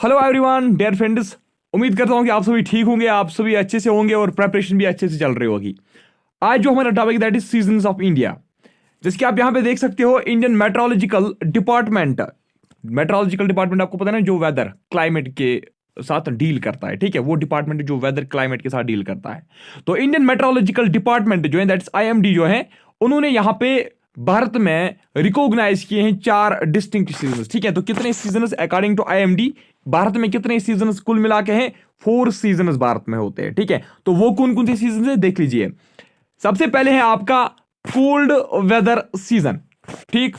Hello everyone dear friends, उम्मीद करता हूं कि आप सभी ठीक होंगे, आप सभी अच्छे से होंगे और प्रिपरेशन भी अच्छे से चल रही होगी। आज जो हमारा topic that is seasons of India, जिसके आप यहां पे देख सकते हो Indian meteorological department. Meteorological department आपको पता है ना, जो वेदर क्लाइमेट के साथ डील करता है, ठीक है, वो डिपार्टमेंट जो वेदर क्लाइमेट के साथ डील करता है। तो इंडियन मेट्रोलॉजिकल डिपार्टमेंट जो है दैट्स आईएमडी जो है, उन्होंने यहां पे भारत में रिकॉग्नाइज किए हैं 4 डिस्टिंक्ट सीजन्स। ठीक है, तो कितने seasons according to IMD Bharat में कितने सीजन्स कुल मिला के हैं? 4 सीजन्स भारत में होते हैं। ठीक है, तो वो कौन कौन से सीजन है देख लीजिए। सबसे पहले है आपका कोल्ड वेदर सीजन, ठीक।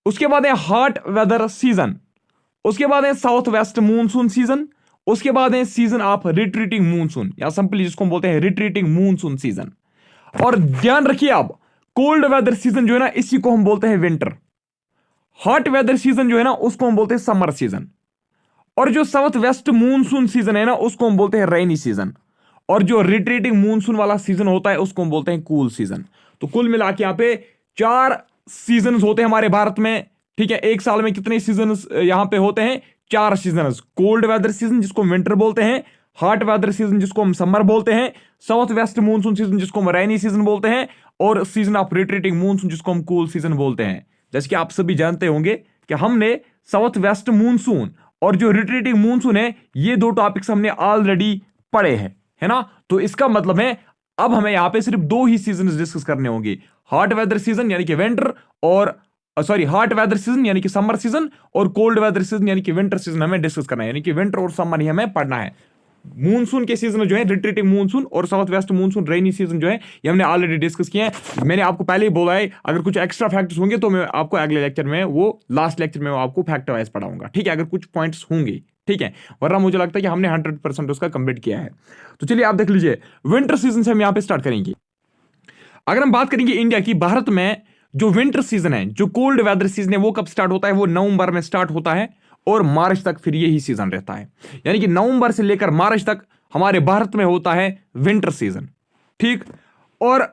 उसके बाद है हॉट वेदर सीजन। उसके बाद है साउथ वेस्ट मूनसून सीजन। उसके बाद है सीजन ऑफ रिट्रीटिंग मूनसून, या सिंपली जिसको हम बोलते हैं रिट्रीटिंग मूनसून सीजन। और ध्यान रखिए, आप कोल्ड वेदर सीजन जो है ना, इसी को हम बोलते हैं विंटर। हॉट वेदर सीजन जो है ना, उसको हम बोलते हैं समर सीजन। और जो साउथ वेस्ट मूनसून सीजन है ना, उसको हम बोलते हैं रेनी सीजन। और जो रिट्रीटिंग मूनसून वाला सीजन होता है, उसको हम बोलते हैं कूल सीजन। तो कुल मिला के यहां पे 4 सीजन होते हैं हमारे भारत में। ठीक है, एक साल में कितने सीजन यहां पे होते हैं? 4 सीजन। कोल्ड वेदर सीजन जिसको हम विंटर बोलते हैं, हॉट वेदर सीजन जिसको हम समर बोलते हैं, साउथ वेस्ट मूनसून सीजन जिसको हम रेनी सीजन बोलते हैं, और सीजन ऑफ रिट्रीटिंग मूनसून जिसको हम कूल सीजन बोलते हैं। जैसे कि आप सभी जानते होंगे कि हमने साउथ वेस्ट मूनसून और जो रिट्रीटिंग मूनसून है, ये 2 टॉपिक्स हमने ऑलरेडी पढ़े हैं, है ना। तो इसका मतलब है अब हमें यहां पे सिर्फ 2 ही सीजन डिस्कस करने होंगे, हॉट वेदर सीजन यानी कि विंटर, और हॉट वेदर सीजन यानी कि समर सीजन, और कोल्ड वेदर सीजन यानी कि विंटर सीजन हमें डिस्कस करना है, यानी कि विंटर और समर ही हमें पढ़ना है। मूनसून के सीजन जो है रिट्रीटिंग मूनसून और south west monsoon rainy season जो है, ये हमने ऑलरेडी डिस्कस किया है। मैंने आपको पहले ही बोला है, अगर कुछ एक्स्ट्रा फैक्ट्स होंगे तो मैं आपको अगले लेक्चर में, वो लास्ट लेक्चर में आपको फैक्ट वाइज पढ़ाऊंगा, ठीक है, अगर कुछ पॉइंट्स होंगे, ठीक है। वरना मुझे लगता है कि हमने 100% उसका कंप्लीट किया है। तो चलिए आप देख लीजिए, विंटर सीजन से हम यहां पे स्टार्ट करेंगे। अगर हम बात करेंगे इंडिया की, भारत में जो विंटर सीजन है, जो कोल्ड वेदर सीजन है, वो कब स्टार्ट होता है? वो नवंबर में स्टार्ट होता है और मार्च तक फिर यही सीजन रहता है। यानी कि नवंबर से लेकर मार्च तक हमारे भारत में होता है विंटर सीजन, ठीक। और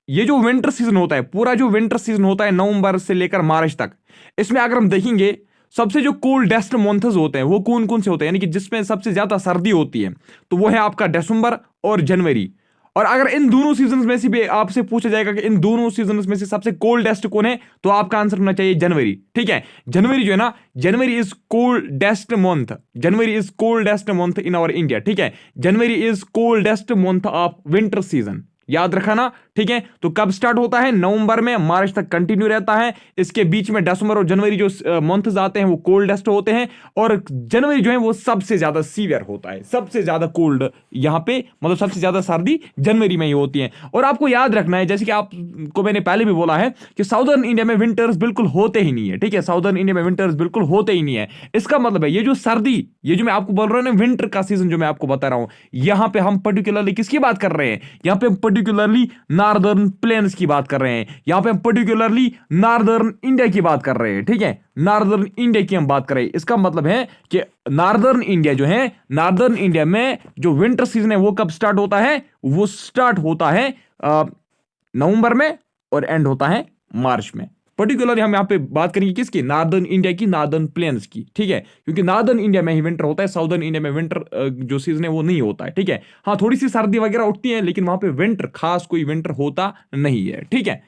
ये जो विंटर सीजन होता है, पूरा जो विंटर सीजन होता है नवंबर से लेकर मार्च तक, इसमें अगर हम देखेंगे सबसे जो कोल्डेस्ट मंथ्स होते हैं वो कौन कौन से होते हैं, यानी कि जिसमें सबसे ज्यादा सर्दी होती है, तो वो है आपका दिसंबर और जनवरी। और अगर इन दोनों सीजन में से भी आपसे पूछा जाएगा कि इन दोनों सीजन में से सबसे कोल्डेस्ट कौन है, तो आपका आंसर होना चाहिए जनवरी, ठीक है। जनवरी जो है ना, January is coldest month, January is coldest month in our India, ठीक है। January is coldest month of winter season, याद रखा ना, ठीक है। तो कब स्टार्ट होता है? नवंबर में, मार्च तक कंटिन्यू रहता है। इसके बीच में दिसंबर और जनवरी जो मंथ्स आते हैं वो कोल्डेस्ट होते हैं, और जनवरी जो है वो सबसे ज्यादा सीवियर होता है, सबसे ज्यादा कोल्ड यहां पे, मतलब सबसे ज्यादा सर्दी जनवरी में ही होती है। और आपको याद रखना है, जैसे कि आपको मैंने पहले भी बोला है कि साउदर्न इंडिया में विंटर्स बिल्कुल होते ही नहीं है, ठीक है, साउदर्न इंडिया में विंटर्स बिल्कुल होते ही नहीं है। इसका मतलब है ये जो सर्दी, ये जो मैं आपको बोल रहा हूं ना, विंटर का सीजन जो मैं आपको बता रहा हूं, यहां पे हम पर्टिकुलरली किसकी बात कर रहे हैं? यहां पे पर्टिकुलरली नॉर्दर्न प्लेन्स की बात कर रहे हैं, यहां पे हम पर्टिकुलरली नॉर्दर्न इंडिया की बात कर रहे हैं, ठीक है, नॉर्दर्न इंडिया की हम बात कर रहे हैं। इसका मतलब है कि नॉर्दर्न इंडिया जो है, नॉर्दर्न इंडिया में जो विंटर सीजन है वो कब स्टार्ट होता है? वो स्टार्ट होता है नवंबर में और एंड होता है मार्च में। पर्टिकुलरली हम यहां पे बात करेंगे किसकी? नॉर्दर्न इंडिया की, नॉर्दर्न प्लेन्स की, ठीक है, क्योंकि नॉर्दर्न इंडिया में ही विंटर होता है, साउदर्न इंडिया में विंटर जो सीजन है वो नहीं होता है, ठीक है। हाँ, थोड़ी सी सर्दी वगैरह उठती है, लेकिन वहां पे विंटर, खास कोई विंटर होता नहीं है, ठीक है।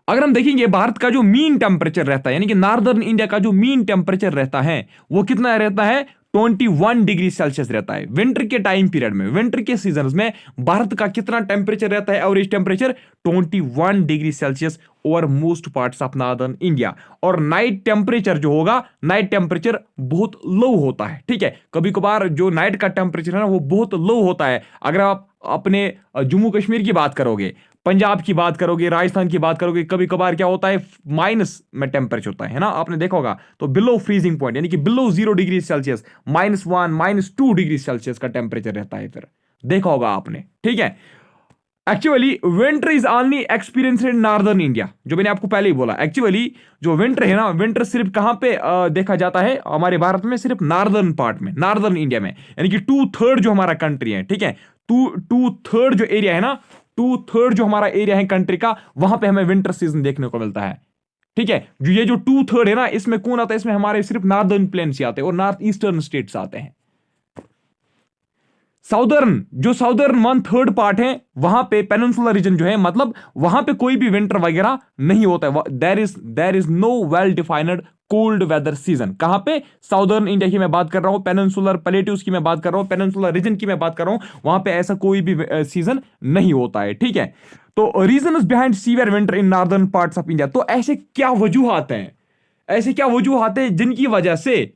अगर हम देखेंगे भारत का जो मीन टेम्परेचर रहता है, यानी कि नॉर्दर्न इंडिया का जो मीन टेम्परेचर रहता है, वो कितना रहता है? 21 डिग्री सेल्सियस रहता है विंटर के टाइम पीरियड में। विंटर के सीजन में भारत का कितना टेम्परेचर रहता है? Average temperature 21 degree Celsius over most parts of northern India. और नाइट टेम्परेचर जो होगा, नाइट टेम्परेचर बहुत लो होता है, ठीक है। कभी कभार जो नाइट का टेम्परेचर है ना, वो बहुत लो होता है। अगर आप अपने जम्मू कश्मीर की बात करोगे, पंजाब की बात करोगे, राजस्थान की बात करोगे, कभी कभार क्या होता है, माइनस में टेम्परेचर होता है ना, आपने देखा होगा। तो बिलो फ्रीजिंग पॉइंट, यानी कि below 0 degree Celsius, -1, -2 degree Celsius का टेम्परेचर रहता है, फिर देखा होगा आपने, ठीक है। Actually winter is only experience in northern India, जो मैंने आपको पहले ही बोला। एक्चुअली जो विंटर है ना, विंटर सिर्फ कहां पे देखा जाता है हमारे भारत में? सिर्फ नॉर्दर्न पार्ट में, नॉर्दर्न इंडिया में, यानी कि 2/3 जो हमारा कंट्री है, ठीक है, 2/3 जो एरिया है ना, 2/3 जो हमारा एरिया है कंट्री का, वहां पे हमें विंटर सीजन देखने को मिलता है। ठीक है, जो ये जो 2/3 है ना, इसमें कौन आता है? इसमें हमारे सिर्फ नॉर्दर्न प्लेन्स आते हैं और नॉर्थ ईस्टर्न स्टेट्स आते हैं। जो साउदर्न 1/3 पार्ट है, वहां पे पेनिनसुलर रीजन जो है, मतलब वहां पे कोई भी विंटर वगैरह नहीं होता है। There is no well defined cold weather season. कहां पे? साउदर्न इंडिया की मैं बात कर रहा हूं, पेनिनसुलर प्लेट्यूज की मैं बात कर रहा हूं, पेनिनसुलर रीजन की मैं बात कर रहा हूं, वहां पे ऐसा कोई भी सीजन नहीं होता है। ठीक है, तो reason behind severe winter in northern parts of India. तो ऐसे क्या वजूहात हैं, ऐसे क्या वजूहात हैं जिनकी वजह से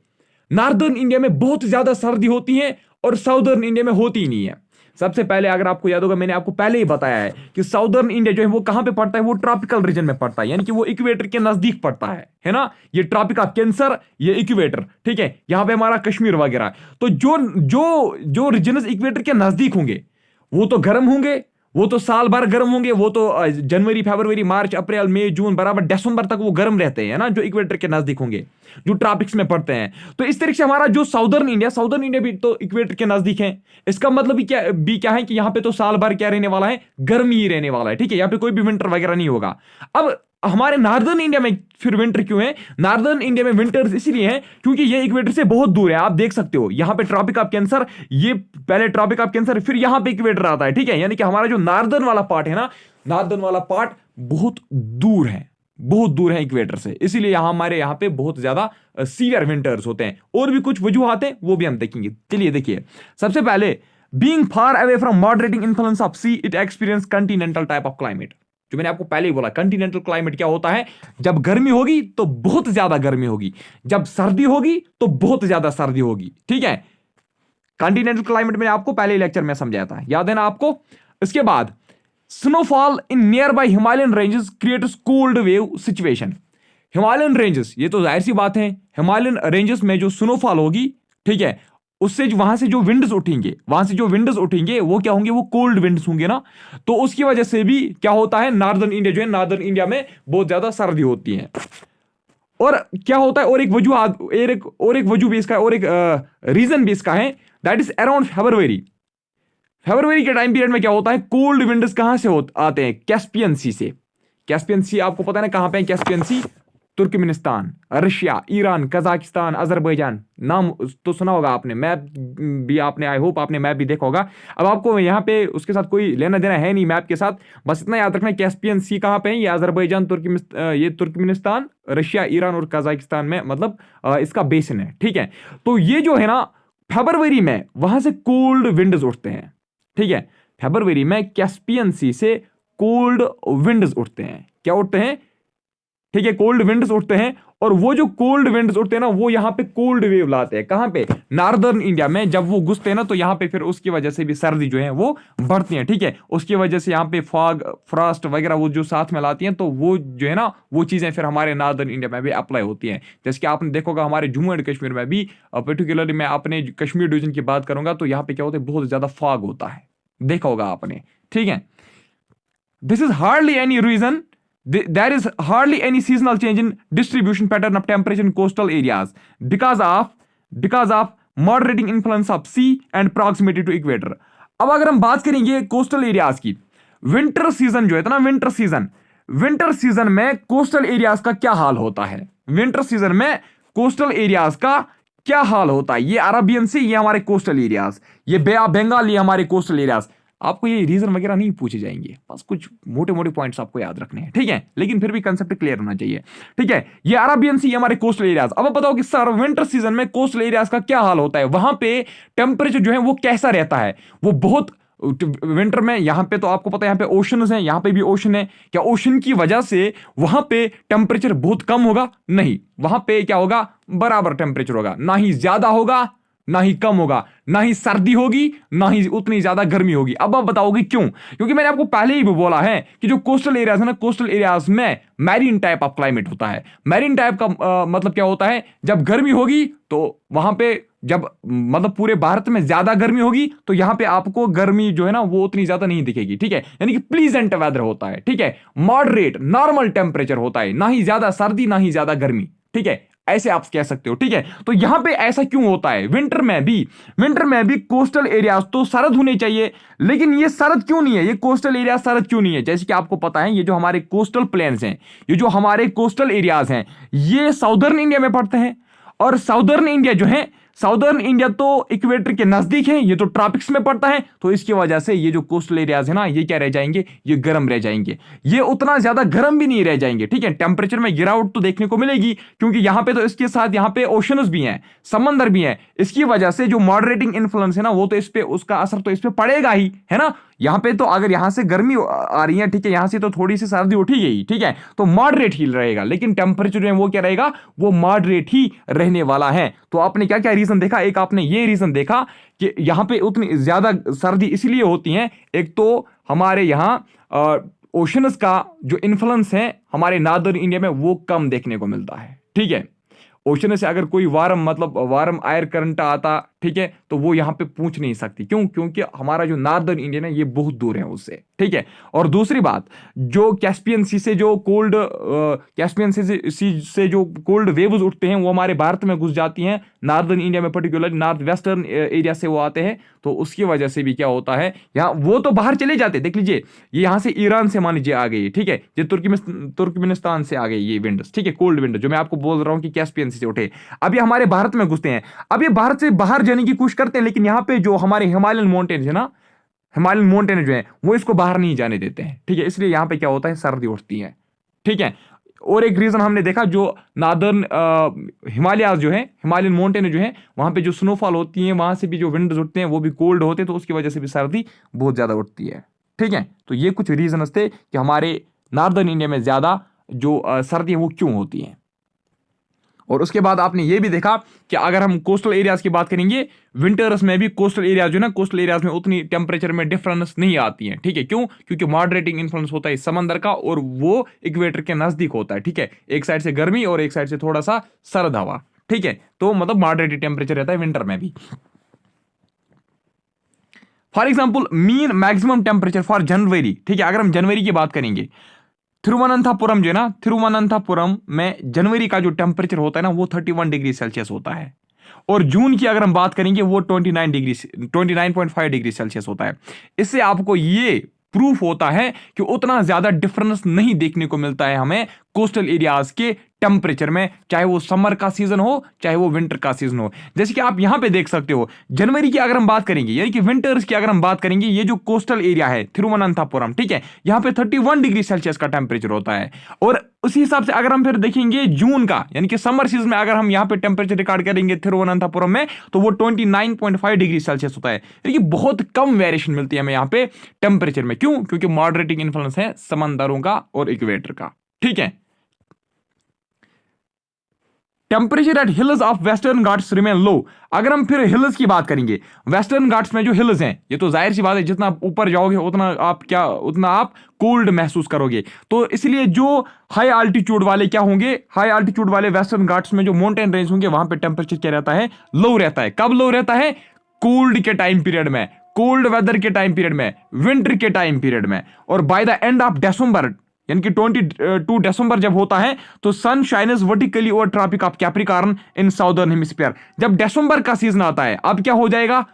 नॉर्दर्न इंडिया में बहुत ज्यादा सर्दी होती है और साउदर्न इंडिया में होती ही नहीं है? सबसे पहले, अगर आपको याद होगा, मैंने आपको पहले ही बताया है कि साउदर्न इंडिया जो है वो कहां पे पड़ता है? वो ट्रॉपिकल रीजन में पड़ता है, यानी कि वो इक्वेटर के नजदीक पड़ता है ना। ये ट्रॉपिक ऑफ कैंसर, ये इक्वेटर, ठीक है, यहां पे हमारा कश्मीर वगैरह। तो जो जो जो रीजन इक्वेटर के नजदीक होंगे वो तो गर्म होंगे, वो तो साल भर गर्म होंगे, वो तो जनवरी, फरवरी, मार्च, अप्रैल, मई, जून बराबर दिसंबर तक वो गर्म रहते हैं ना, जो इक्वेटर के नजदीक होंगे, जो ट्रॉपिक्स में पड़ते हैं। तो इस तरीके से हमारा जो साउदर्न इंडिया भी तो इक्वेटर के नजदीक है। इसका मतलब क्या है कि यहाँ पे तो साल भर क्या रहने वाला है? गर्मी ही रहने वाला है। ठीक है, यहाँ पे कोई भी विंटर वगैरह नहीं होगा। अब हमारे नॉर्दर्न इंडिया में फिर विंटर क्यों है? नॉर्दर्न इंडिया में विंटर्स इसलिए हैं क्योंकि ये इक्वेटर से बहुत दूर है। आप देख सकते हो यहाँ पे ट्रॉपिक ऑफ कैंसर, ये पहले ट्रॉपिक ऑफ कैंसर, फिर यहाँ पे इक्वेटर आता है। ठीक है, यानी कि हमारा जो नॉर्दर्न वाला पार्ट है ना, नॉर्दर्न वाला पार्ट बहुत दूर है, बहुत दूर है इक्वेटर से, इसीलिए हमारे यहाँ पे बहुत ज्यादा सीवियर विंटर्स होते हैं। और भी कुछ वजूहात हैं, वो भी हम देखेंगे। चलिए देखिए, सबसे पहले, being far away from moderating influence of sea, it experience continental type of climate. जो मैंने आपको पहले ही बोला, कंटिनेंटल क्लाइमेट क्या होता है? जब गर्मी होगी तो बहुत ज्यादा गर्मी होगी, जब सर्दी होगी तो बहुत ज्यादा सर्दी होगी। ठीक है, कंटिनेंटल क्लाइमेट में आपको पहले लेक्चर में समझाया था, याद है ना आपको। इसके बाद, snowfall in near by Himalayan ranges creates cold wave situation. Himalayan ranges, ये तो जाहिर सी बात है, हिमालयन रेंजेस में जो स्नोफॉल होगी, ठीक है, उससे वहां से जो विंड्स उठेंगे वो क्या होंगे? वो कोल्ड विंड्स होंगे ना। तो उसकी वजह से भी क्या होता है? नॉर्दर्न इंडिया जो है, नॉर्दर्न इंडिया में बहुत ज्यादा सर्दी होती है। और क्या होता है? और एक वजह भी इसका, और एक रीजन भी इसका है, दैट इज अराउंड फरवरी के टाइम पीरियड में क्या होता है? कोल्ड विंड्स कहां से आते हैं? कैस्पियन सी से। कैस्पियन सी आपको पता है ना कहां पे है? Caspian Sea Turkmenistan, Russia, Iran, Kazakhstan, Azerbaijan, नाम तो सुना होगा आपने, मैप भी आपने, आई होप आपने मैप भी देखा होगा। अब आपको यहाँ पे उसके साथ कोई लेना देना है नहीं मैप के साथ, बस इतना याद रखना, कैस्पियन सी कहाँ पे है? ये अजरबैजान, ये तुर्कमेनिस्तान, रशिया, ईरान और कजाकिस्तान में, मतलब इसका बेसिन है। ठीक है, तो ये जो है ना, फरवरी में वहां से कोल्ड विंड्स उठते हैं। ठीक है, फरवरी में कैस्पियन सी से कोल्ड विंड्स उठते हैं। क्या उठते हैं? ठीक है, कोल्ड विंड्स उठते हैं, और वो जो कोल्ड विंड्स उठते हैं ना, वो यहाँ पे कोल्ड वेव लाते हैं। कहां पे? नॉर्दर्न इंडिया में। जब वो घुसते हैं ना, तो यहाँ पे फिर उसकी वजह से भी सर्दी जो है वो बढ़ती है। ठीक है, उसकी वजह से यहाँ पे फॉग, फ्रॉस्ट वगैरह वो जो साथ में लाती हैं, तो वो जो है ना, वो चीजें फिर हमारे नॉर्दर्न इंडिया में भी अप्लाई होती हैं। जैसे कि आपने देखा होगा, हमारे जम्मू एंड कश्मीर में भी, पर्टिकुलरली मैं अपने कश्मीर डिवीजन की बात करूंगा, तो यहाँ पे क्या होता है? बहुत ज्यादा फॉग होता है, देखा होगा आपने। ठीक है, this is hardly any region, there is hardly any seasonal change in distribution pattern of temperature in coastal areas because of moderating influence of sea and proximity to equator. अब अगर हम बात करेंगे कोस्टल एरियाज की, winter season जो है ना, winter season में कोस्टल एरियाज का क्या हाल होता है? विंटर सीजन में कोस्टल एरियाज का क्या हाल होता है? ये अरबियन सी, ये हमारे कोस्टल एरियाज, ये बे ऑफ बंगाल, ये हमारे कोस्टल एरियाज। आपको ये रीजन वगैरह नहीं पूछे जाएंगे, बस कुछ मोटे मोटे पॉइंट्स आपको याद रखने हैं। ठीक है, लेकिन फिर भी कंसेप्ट क्लियर होना चाहिए। ठीक है, ये अरबियन सी, हमारे कोस्टल एरियाज। अब बताओ कि सर विंटर सीजन में कोस्टल एरियाज का क्या हाल होता है? वहां पे टेम्परेचर जो है वो कैसा रहता है? वो बहुत विंटर में, यहां पे तो आपको पता है यहाँ पे ओशंस हैं, यहां पे भी ओशन है। क्या ओशन की वजह से वहां पे टेम्परेचर बहुत कम होगा? नहीं, वहां पे क्या होगा? बराबर टेम्परेचर होगा, ना ही ज्यादा होगा ना ही कम होगा, ना ही सर्दी होगी ना ही उतनी ज्यादा गर्मी होगी। अब आप बताओगे क्यों? क्योंकि मैंने आपको पहले ही भी बोला है कि जो कोस्टल एरियाज है ना, कोस्टल एरियाज में मैरीन टाइप ऑफ क्लाइमेट होता है। मैरीन टाइप का मतलब क्या होता है? जब गर्मी होगी तो वहां पे, जब मतलब पूरे भारत में ज्यादा गर्मी होगी तो यहां पे आपको गर्मी जो है ना वो उतनी ज्यादा नहीं दिखेगी। ठीक है, यानी कि प्लीजेंट वेदर होता है। ठीक है, मॉडरेट नॉर्मल टेम्परेचर होता है, ना ही ज्यादा सर्दी ना ही ज्यादा गर्मी। ठीक है, ऐसे आप कह सकते हो, ठीक है। तो यहां पे ऐसा क्यों होता है, विंटर में भी कोस्टल एरियाज तो सर्द होने चाहिए, लेकिन ये सर्द क्यों नहीं है, ये कोस्टल एरिया सर्द क्यों नहीं है? जैसे कि आपको पता है, ये जो हमारे कोस्टल प्लेन्स हैं, ये जो हमारे कोस्टल एरियाज हैं, ये साउदर्न इंडिया में पड़ते हैं। और साउदर्न इंडिया तो इक्वेटर के नजदीक है, ये तो ट्रॉपिक्स में पड़ता है। तो इसकी वजह से ये जो कोस्टल एरियाज है ना, ये क्या रह जाएंगे, ये गर्म रह जाएंगे। ये उतना ज्यादा गर्म भी नहीं रह जाएंगे, ठीक है। टेम्परेचर में गिरावट तो देखने को मिलेगी, क्योंकि यहां पे तो इसके साथ यहां पे ओशंस भी हैं, समंदर भी हैं। इसकी वजह से जो मॉडरेटिंग इन्फ्लुएंस है ना, वो तो इस पे, उसका असर तो इस पे पड़ेगा ही, है ना। यहां पे तो अगर यहां से गर्मी आ रही है, ठीक है, यहां से तो थोड़ी सी सर्दी उठी गई, ठीक है, तो मॉडरेट ही रहेगा, लेकिन टेम्परेचर जो है वो क्या रहेगा, वो मॉडरेट ही रहने वाला है। तो आपने क्या क्या रीजन देखा, एक आपने ये रीजन देखा कि यहां पे उतनी ज्यादा सर्दी इसलिए होती है, एक तो हमारे यहां ओशंस का जो इन्फ्लुएंस है हमारे नॉर्दर्न इंडिया में वो कम देखने को मिलता है, ठीक है। ओशन से अगर कोई वार्म एयर करंट आता, ठीक है, तो वो यहाँ पे पूछ नहीं सकती, क्यों, क्योंकि हमारा जो नॉर्दर्न इंडिया है ये बहुत दूर है उससे, ठीक है। और दूसरी बात, जो कैस्पियन सी से जो कोल्ड वेव्स उठते हैं, वो हमारे भारत में घुस जाती हैं, नॉर्दर्न इंडिया में पर्टिकुलर नॉर्थ वेस्टर्न एरिया से वो आते हैं। तो उसकी वजह से भी क्या होता है, यहाँ वो तो बाहर चले जाते, देख लीजिए, ये यहाँ से ईरान से मान लीजिए आ गई, ठीक है, ये तुर्कमेनिस्तान से आ गई ये विंडोज, ठीक है, कोल्ड विंडो जो मैं आपको बोल रहा हूँ कि कैस्पियन सी से उठे, अब ये हमारे भारत में घुसते हैं। अब ये भारत से बाहर जाने की कोशिश करते हैं, लेकिन यहाँ पे जो हमारे हिमालयन माउंटेन है ना, हिमालयन माउंटेन जो है वो इसको बाहर नहीं जाने देते हैं, ठीक है। इसलिए यहाँ पे क्या होता है, सर्दी उठती है, ठीक है। और एक रीजन हमने देखा, जो नॉर्दर्न हिमालयाज जो है, हिमालयन माउंटेन जो है, वहां पे जो स्नोफॉल होती है, वहां से भी जो विंड्स उठते हैं वो भी कोल्ड होते हैं, तो उसकी वजह से भी सर्दी बहुत ज्यादा उठती है, ठीक है। तो ये कुछ रीजन थे कि हमारे नॉर्दर्न इंडिया में ज्यादा जो सर्दी है वो क्यों होती है। और उसके बाद आपने ये भी देखा कि अगर हम कोस्टल एरियाज की बात करेंगे, विंटर्स में भी कोस्टल एरियाज जो है ना, कोस्टल एरियाज में उतनी टेम्परेचर में डिफरेंस नहीं आती है, ठीक है। क्यों, क्योंकि मॉडरेटिंग इन्फ्लुएंस होता है समंदर का, और वो इक्वेटर के नजदीक होता है, ठीक है। एक साइड से गर्मी और एक साइड से थोड़ा सा सर्द हवा, ठीक है। तो मतलब मॉडरेटेड टेम्परेचर रहता है विंटर में भी। For example, mean maximum temperature for January, ठीक है, अगर हम जनवरी की बात करेंगे, थिरुवनंतपुरम जो है ना, थिरुवनंतपुरम में जनवरी का जो टेम्परेचर होता है ना, वो 31 डिग्री सेल्सियस होता है। और जून की अगर हम बात करेंगे, वो 29.5 डिग्री सेल्सियस होता है। इससे आपको ये प्रूफ होता है कि उतना ज्यादा डिफरेंस नहीं देखने को मिलता है हमें कोस्टल एरियाज के टेम्परेचर में, चाहे वो समर का सीजन हो चाहे वो विंटर का सीजन हो। जैसे कि आप यहां पे देख सकते हो, जनवरी की अगर हम बात करेंगे, यानी कि विंटर्स की अगर हम बात करेंगे, ये जो कोस्टल एरिया है थिरुवनंतपुरम, ठीक है, यहां पे 31 डिग्री सेल्सियस का टेम्परेचर होता है। और उसी हिसाब से अगर हम फिर देखेंगे जून का, यानी कि समर सीजन में अगर हम यहां पे टेम्परेचर रिकॉर्ड करेंगे थिरुवनंतपुरम में, तो वो 29.5 डिग्री सेल्सियस होता है। यानी कि बहुत कम वेरिएशन मिलती है हमें यहाँ पे टेम्परेचर में। क्यों, क्योंकि मॉडरेटिंग इन्फ्लुएंस है समंदरों का और इक्वेटर का, ठीक है। Temperature at hills of western Ghats remain low. अगर हम फिर हिल्स की बात करेंगे, वेस्टर्न घाट्स में जो हिल्स हैं, ये तो जाहिर सी बात है, जितना ऊपर जाओगे उतना आप कोल्ड महसूस करोगे। तो इसलिए जो हाई आल्टीट्यूड वाले क्या होंगे, हाई आल्टीट्यूड वाले वेस्टर्न घाट्स में जो माउंटेन रेंज होंगे, वहां पे टेम्परेचर क्या रहता है, लो रहता है। कब लो रहता है, कोल्ड के टाइम पीरियड में, कोल्ड वेदर के टाइम पीरियड में, विंटर के टाइम पीरियड में। और by the end of December, यानी कि 22 दिसंबर जब होता है, तो sun shines vertically over tropic of Capricorn in southern hemisphere. जब दिसंबर का सीजन आता है, अब क्या हो जाएगा,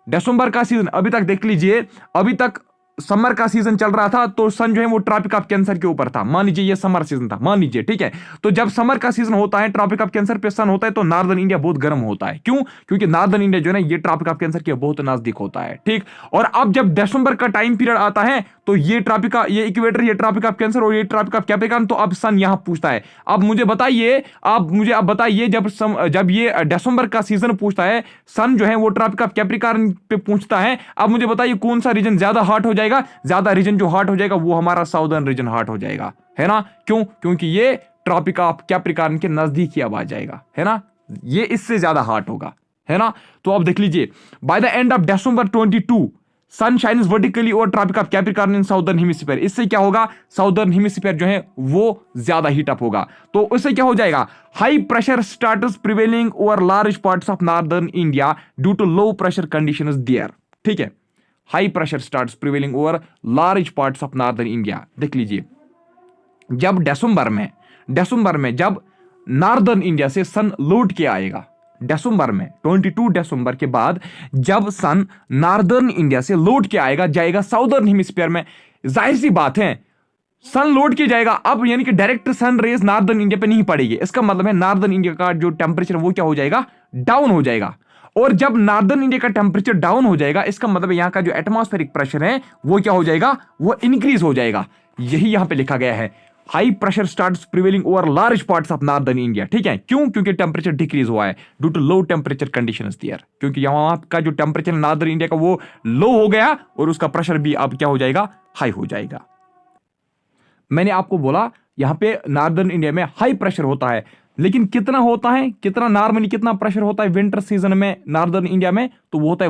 दिसंबर का सीजन अभी तक देख लीजिए, अभी तक समर का सीजन चल रहा था, तो सन जो है वो ट्रॉपिक ऑफ कैंसर के ऊपर था, मान लीजिए ये समर सीजन था, मान लीजिए, ठीक है। तो जब समर का सीजन होता है, ट्रॉपिक ऑफ कैंसर पे सन होता है, तो नॉर्दर्न इंडिया बहुत गर्म होता है। क्यों, क्योंकि नॉर्दर्न इंडिया जो है ना, ये ट्रॉपिक ऑफ कैंसर के बहुत नजदीक होता है, ठीक। और अब जब दिसंबर का टाइम पीरियड आता है, तो ये इक्वेटर, ये ट्रॉपिक ऑफ कैंसर और ये ट्रॉपिक ऑफ कैप्रिकॉर्न, तो अब सन यहां पूछता है, अब मुझे बताइए, जब ये दिसंबर का सीजन पूछता है, सन जो है वो ट्रॉपिक ऑफ कैप्रिकॉर्न पे पूछता है, अब मुझे बताइए कौन सा रीजन ज्यादा हॉट हो जाएगा, ज्यादा रीजन जो हॉट हो जाएगा वो हमारा साउदर्न रीजन हॉट हो जाएगा, है ना। क्यों, क्योंकि ये ट्रॉपिक ऑफ कैप्रिकॉर्न के नजदीक ही अब आ जाएगा, है ना, ये इससे ज्यादा हॉट होगा, है ना। तो अब देख लीजिए, by the end of December 22 sun shines vertically over tropic of Capricorn in southern hemisphere. इससे क्या होगा, साउदर्न हेमिस्फीयर जो है वो ज्यादा हीट अप होगा। तो उससे क्या हो जाएगा, high pressure starts prevailing over large parts of northern India due to low pressure conditions there, ठीक है। High pressure starts prevailing over large parts of northern India. देख लीजिए, जब दिसंबर में जब नॉर्दर्न इंडिया से सन लौट के आएगा दिसंबर में, 22 दिसंबर के बाद जब सन नॉर्दर्न इंडिया से लौट के आएगा, जाएगा साउदर्न हेमिस्फीयर में, जाहिर सी बात है सन लौट के जाएगा अब, यानी कि direct sun rays northern India पे नहीं पड़ेगी। इसका मतलब है नॉर्दर्न इंडिया का जो टेम्परेचर वो क्या हो जाएगा, डाउन हो जाएगा। और जब नॉर्दर्न इंडिया का टेम्परेचर डाउन हो जाएगा, इसका मतलब यहां का जो एटमॉस्फेरिक प्रेशर है वो क्या हो जाएगा, वो इंक्रीज हो जाएगा। यही यहां पे लिखा गया है, high pressure starts prevailing over large parts of northern India. ठीक है, क्यों? क्योंकि टेम्परेचर डिक्रीज हुआ है due to low temperature conditions there, क्योंकि यहां का जो टेम्परेचर नॉर्दर्न इंडिया का वो लो हो गया और उसका प्रेशर भी अब क्या हो जाएगा, हाई हो जाएगा। मैंने आपको बोला यहां पे नॉर्दर्न इंडिया में हाई प्रेशर होता है, लेकिन कितना होता है, कितना नॉर्मली कितना प्रेशर होता है विंटर सीजन में नॉर्दर्न इंडिया में, तो वो होता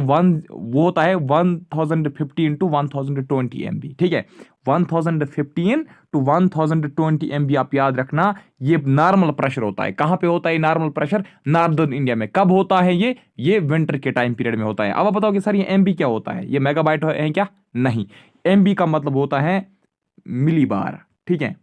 है 1050 इंटू 1020 MB। ठीक है, 1015 टू 1020 MB आप याद रखना, ये नॉर्मल प्रेशर होता है। कहां पे होता है नॉर्मल प्रेशर, नॉर्दर्न इंडिया में। कब होता है ये विंटर के टाइम पीरियड में होता है। अब आप बताओगे सर ये MB क्या होता है, ये मेगाबाइट है क्या? नहीं, MB का मतलब होता है मिली बार। ठीक है,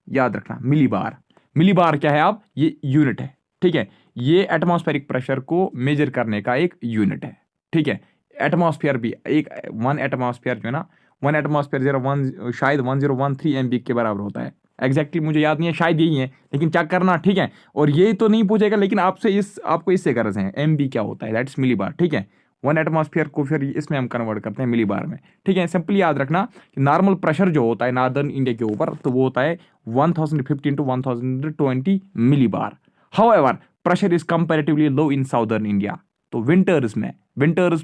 याद रखना मिली बार। मिली बार क्या है आप, ये यूनिट है। ठीक है, ये एटमॉस्फेरिक प्रेशर को मेजर करने का एक यूनिट है। ठीक है, एटमॉस्फेयर भी एक वन एटमॉस्फेयर जो है ना, वन एटमॉस्फेयर 01 शायद 1013 MB के बराबर होता है। एग्जैक्टली मुझे याद नहीं है, शायद यही है, लेकिन चेक करना। ठीक है, और ये तो नहीं पूछेगा, लेकिन आपको इससे गर्ज है MB क्या होता है, दैट्स मिली बार। ठीक है, वन एटमॉस्फेयर को फिर इसमें हम कन्वर्ट करते हैं मिली बार में। ठीक है, सिंपली याद रखना कि नॉर्मल प्रेशर जो होता है नॉर्दर्न इंडिया के ऊपर, तो वो होता है 1015 to 1020 millibar. However pressure is comparatively low in southern India. तो विंटर्स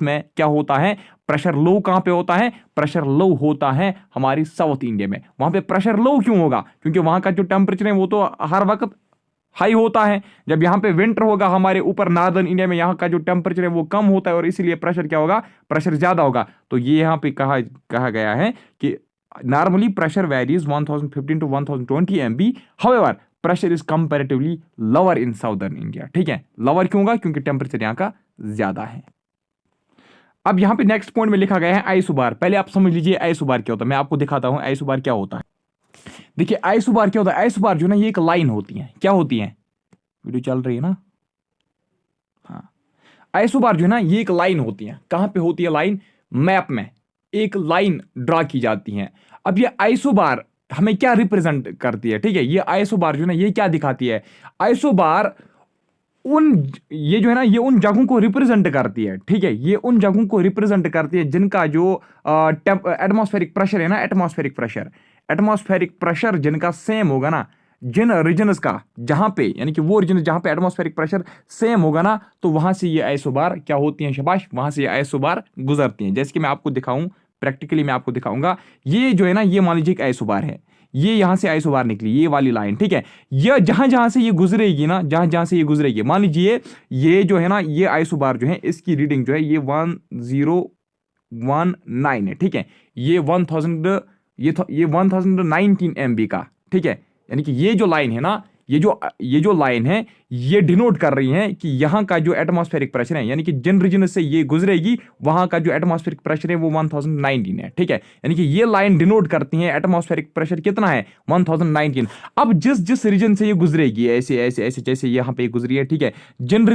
में क्या होता है, प्रेशर लो कहां पे होता है, प्रेशर लो होता है हमारी साउथ इंडिया में। वहां पे प्रेशर लो क्यों होगा, क्योंकि वहां का जो टेम्परेचर है वो तो हर वक्त हाई होता है। जब यहाँ पे विंटर होगा हमारे ऊपर नॉर्दर्न इंडिया में, यहाँ का जो टेम्परेचर है वो कम होता है और इसीलिए प्रेशर क्या होगा, प्रेशर ज्यादा होगा। तो ये यहाँ पे कहा गया है कि normally pressure varies 1015 to 1020 MB, however pressure is comparatively lower in southern India. ठीक है, लोअर क्यों होगा, क्योंकि टेम्परेचर यहाँ का ज्यादा है। अब यहाँ पे नेक्स्ट पॉइंट में लिखा गया है आइसोबार। पहले आप समझ लीजिए आइसोबार क्या होता है, मैं आपको दिखाता हूं आइसोबार क्या होता है। देखिए आइसोबार क्या होता है, आइसोबार जो ना ये एक लाइन होती है। क्या होती है, वीडियो चल रही है ना, हाँ। आइसोबार जो है ना ये एक लाइन होती है। कहां पे होती है लाइन, मैप में एक लाइन ड्रा की जाती है। अब ये आइसोबार हमें क्या रिप्रेजेंट करती है, ठीक है, ये आइसोबार जो है ना ये क्या दिखाती है, आइसोबार उन ये जो है ना ये उन जगहों को रिप्रेजेंट करती है। ठीक है, ये उन जगहों को रिप्रेजेंट करती है जिनका जो एटमॉस्फेरिक प्रेशर है ना, एटमॉस्फेरिक प्रेशर जिनका सेम होगा ना, जिन रीजन्स का, जहां पे यानी कि वो रीजन जहां पे एटमॉस्फेरिक प्रेशर सेम होगा ना, तो वहां से ये आइसोबार क्या होती हैं, शाबाश, वहां से ये आइसोबार गुजरती हैं। जैसे कि मैं आपको दिखाऊं, प्रैक्टिकली मैं आपको दिखाऊंगा। ये जो है ना ये मान लीजिए एक आइसोबार है, ये यहां से आइसोबार निकली, ये वाली लाइन। ठीक है, ये जहां जहां से ये गुजरेगी ना, जहां जहां से ये गुजरेगी, मान लीजिए ये जो है ना ये आइसोबार जो है इसकी रीडिंग जो है ये 1019 है। ठीक है, ये 1000 ये 1019 MB का। ठीक है, यानी कि ये जो लाइन है ना, ये जो लाइन है ये डिनोट कर रही है कि यहां का जो एटमॉस्फेरिक प्रेशर है, यानी कि जिन रीजन से ये गुजरेगी वहां का जो एटमॉस्फेरिक प्रेशर है वो 1019 है। ठीक है, यानी कि ये लाइन डिनोट करती है एटमॉस्फेरिक प्रेशर कितना है, 1019। अब जिस जिस रीजन से ये गुजरेगी, ऐसे ऐसे ऐसे जैसे यहां पे गुजरी है, ठीक है, जिन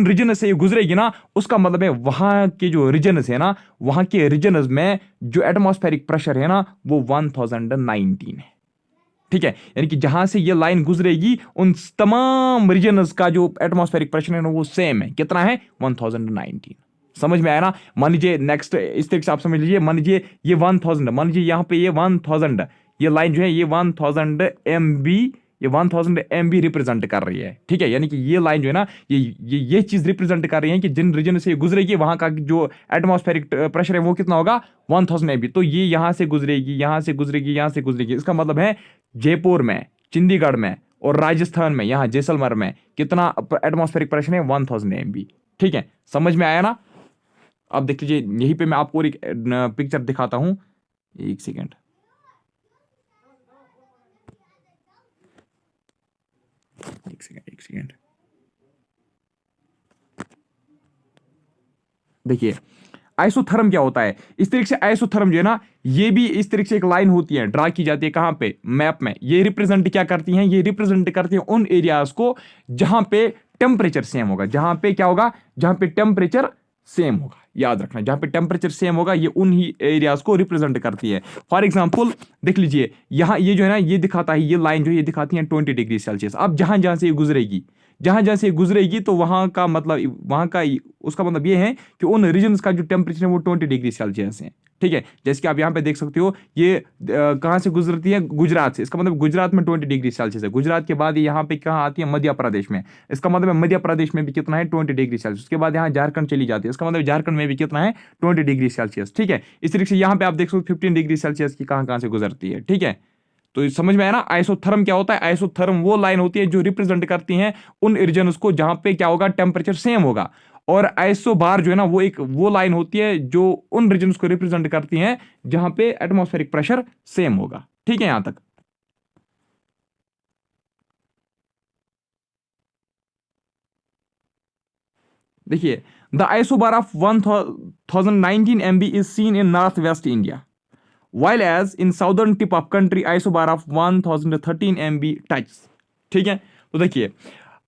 रीजन से ये गुजरेगी ना, उसका मतलब है वहां के जो रीजन है ना, वहां के रीजन में जो एटमॉस्फेरिक प्रेशर है ना वो 1019 है। ठीक है, यानी कि जहां से ये लाइन गुजरेगी उन तमाम रीजन्स का जो एटमॉस्फेरिक प्रेशर है ना वो सेम है। कितना है, 1019। समझ में आया ना। मान लीजिए नेक्स्ट इस तरीके से आप समझ लीजिए, मान लीजिए ये 1000, मान लीजिए यहां पे ये 1000, ये लाइन जो है ये 1000 MB, ये 1000 MB रिप्रेजेंट कर रही है। ठीक है, यानी कि ये लाइन जो है ना ये चीज रिप्रेजेंट कर रही है कि जिन रीजन से ये गुजरेगी वहां का जो एटमॉस्फेरिक प्रेशर है वो कितना होगा, 1000 MB। तो ये यहां से गुजरेगी, यहां से गुजरेगी, यहां से गुजरेगी। इसका मतलब है जयपुर में, चंडीगढ़ में और राजस्थान में, यहां जैसलमेर में कितना एटमॉस्फेरिक प्रेशर है, 1000 MB। ठीक है, समझ में आया ना। अब देख लीजिए यहीं पे मैं आपको एक पिक्चर दिखाता हूं, एक सेकेंड, एक सेकेंड। देखिए आइसोथर्म क्या होता है, इस तरीके से आइसोथर्म जो है ना, ये भी इस तरीके से एक लाइन होती है, ड्रा की जाती है कहां पे, मैप में। ये रिप्रेजेंट क्या करती हैं, ये रिप्रेजेंट करती हैं उन एरियाज को जहां पे टेम्परेचर सेम होगा, जहां पे क्या होगा, जहां पे टेम्परेचर सेम होगा। याद रखना, जहां पे टेम्परेचर सेम होगा ये उन ही एरियाज को रिप्रेजेंट करती है। फॉर एग्जांपल देख लीजिए, यहां ये जो है ना, ये दिखाता है, ये लाइन जो है ये दिखाती है 20 डिग्री सेल्सियस। अब जहां जहां से ये गुजरेगी, जहां जहां से गुजरेगी, तो वहां का मतलब, वहां का उसका मतलब ये है कि उन रीजन्स का जो टेम्परेचर है वो 20 डिग्री सेल्सियस है। ठीक है, जैसे कि आप यहां पे देख सकते हो, ये कहां से गुजरती है, गुजरात से। इसका मतलब गुजरात में 20 डिग्री सेल्सियस है। गुजरात के बाद ये यहाँ पे कहाँ आती है, मध्य प्रदेश में। इसका मतलब मध्य प्रदेश में भी कितना है, 20 डिग्री सेल्सियस। उसके बाद यहाँ झारखंड चली जाती है, इसका मतलब झारखंड में भी कितना है, 20 डिग्री सेल्सियस। ठीक है, इस तरीके से यहाँ पे आप देख सकते हो 15 डिग्री सेल्सियस की कहाँ कहाँ से गुजरती है। ठीक है, तो समझ में आया ना, आइसोथर्म क्या होता है। आइसोथर्म वो लाइन होती है जो रिप्रेजेंट करती हैं उन रीजन्स को जहां पे क्या होगा, टेम्परेचर सेम होगा। और आइसोबार जो है ना, वो एक वो लाइन होती है जो उन रीजन्स को रिप्रेजेंट करती हैं जहां पे एटमॉस्फेरिक प्रेशर सेम होगा। ठीक है, यहां तक। देखिए, the isobar of 1019 MB is seen in north west India, while as in southern tip of country isobar of 1013 MB touches। ठीक है, तो देखिए,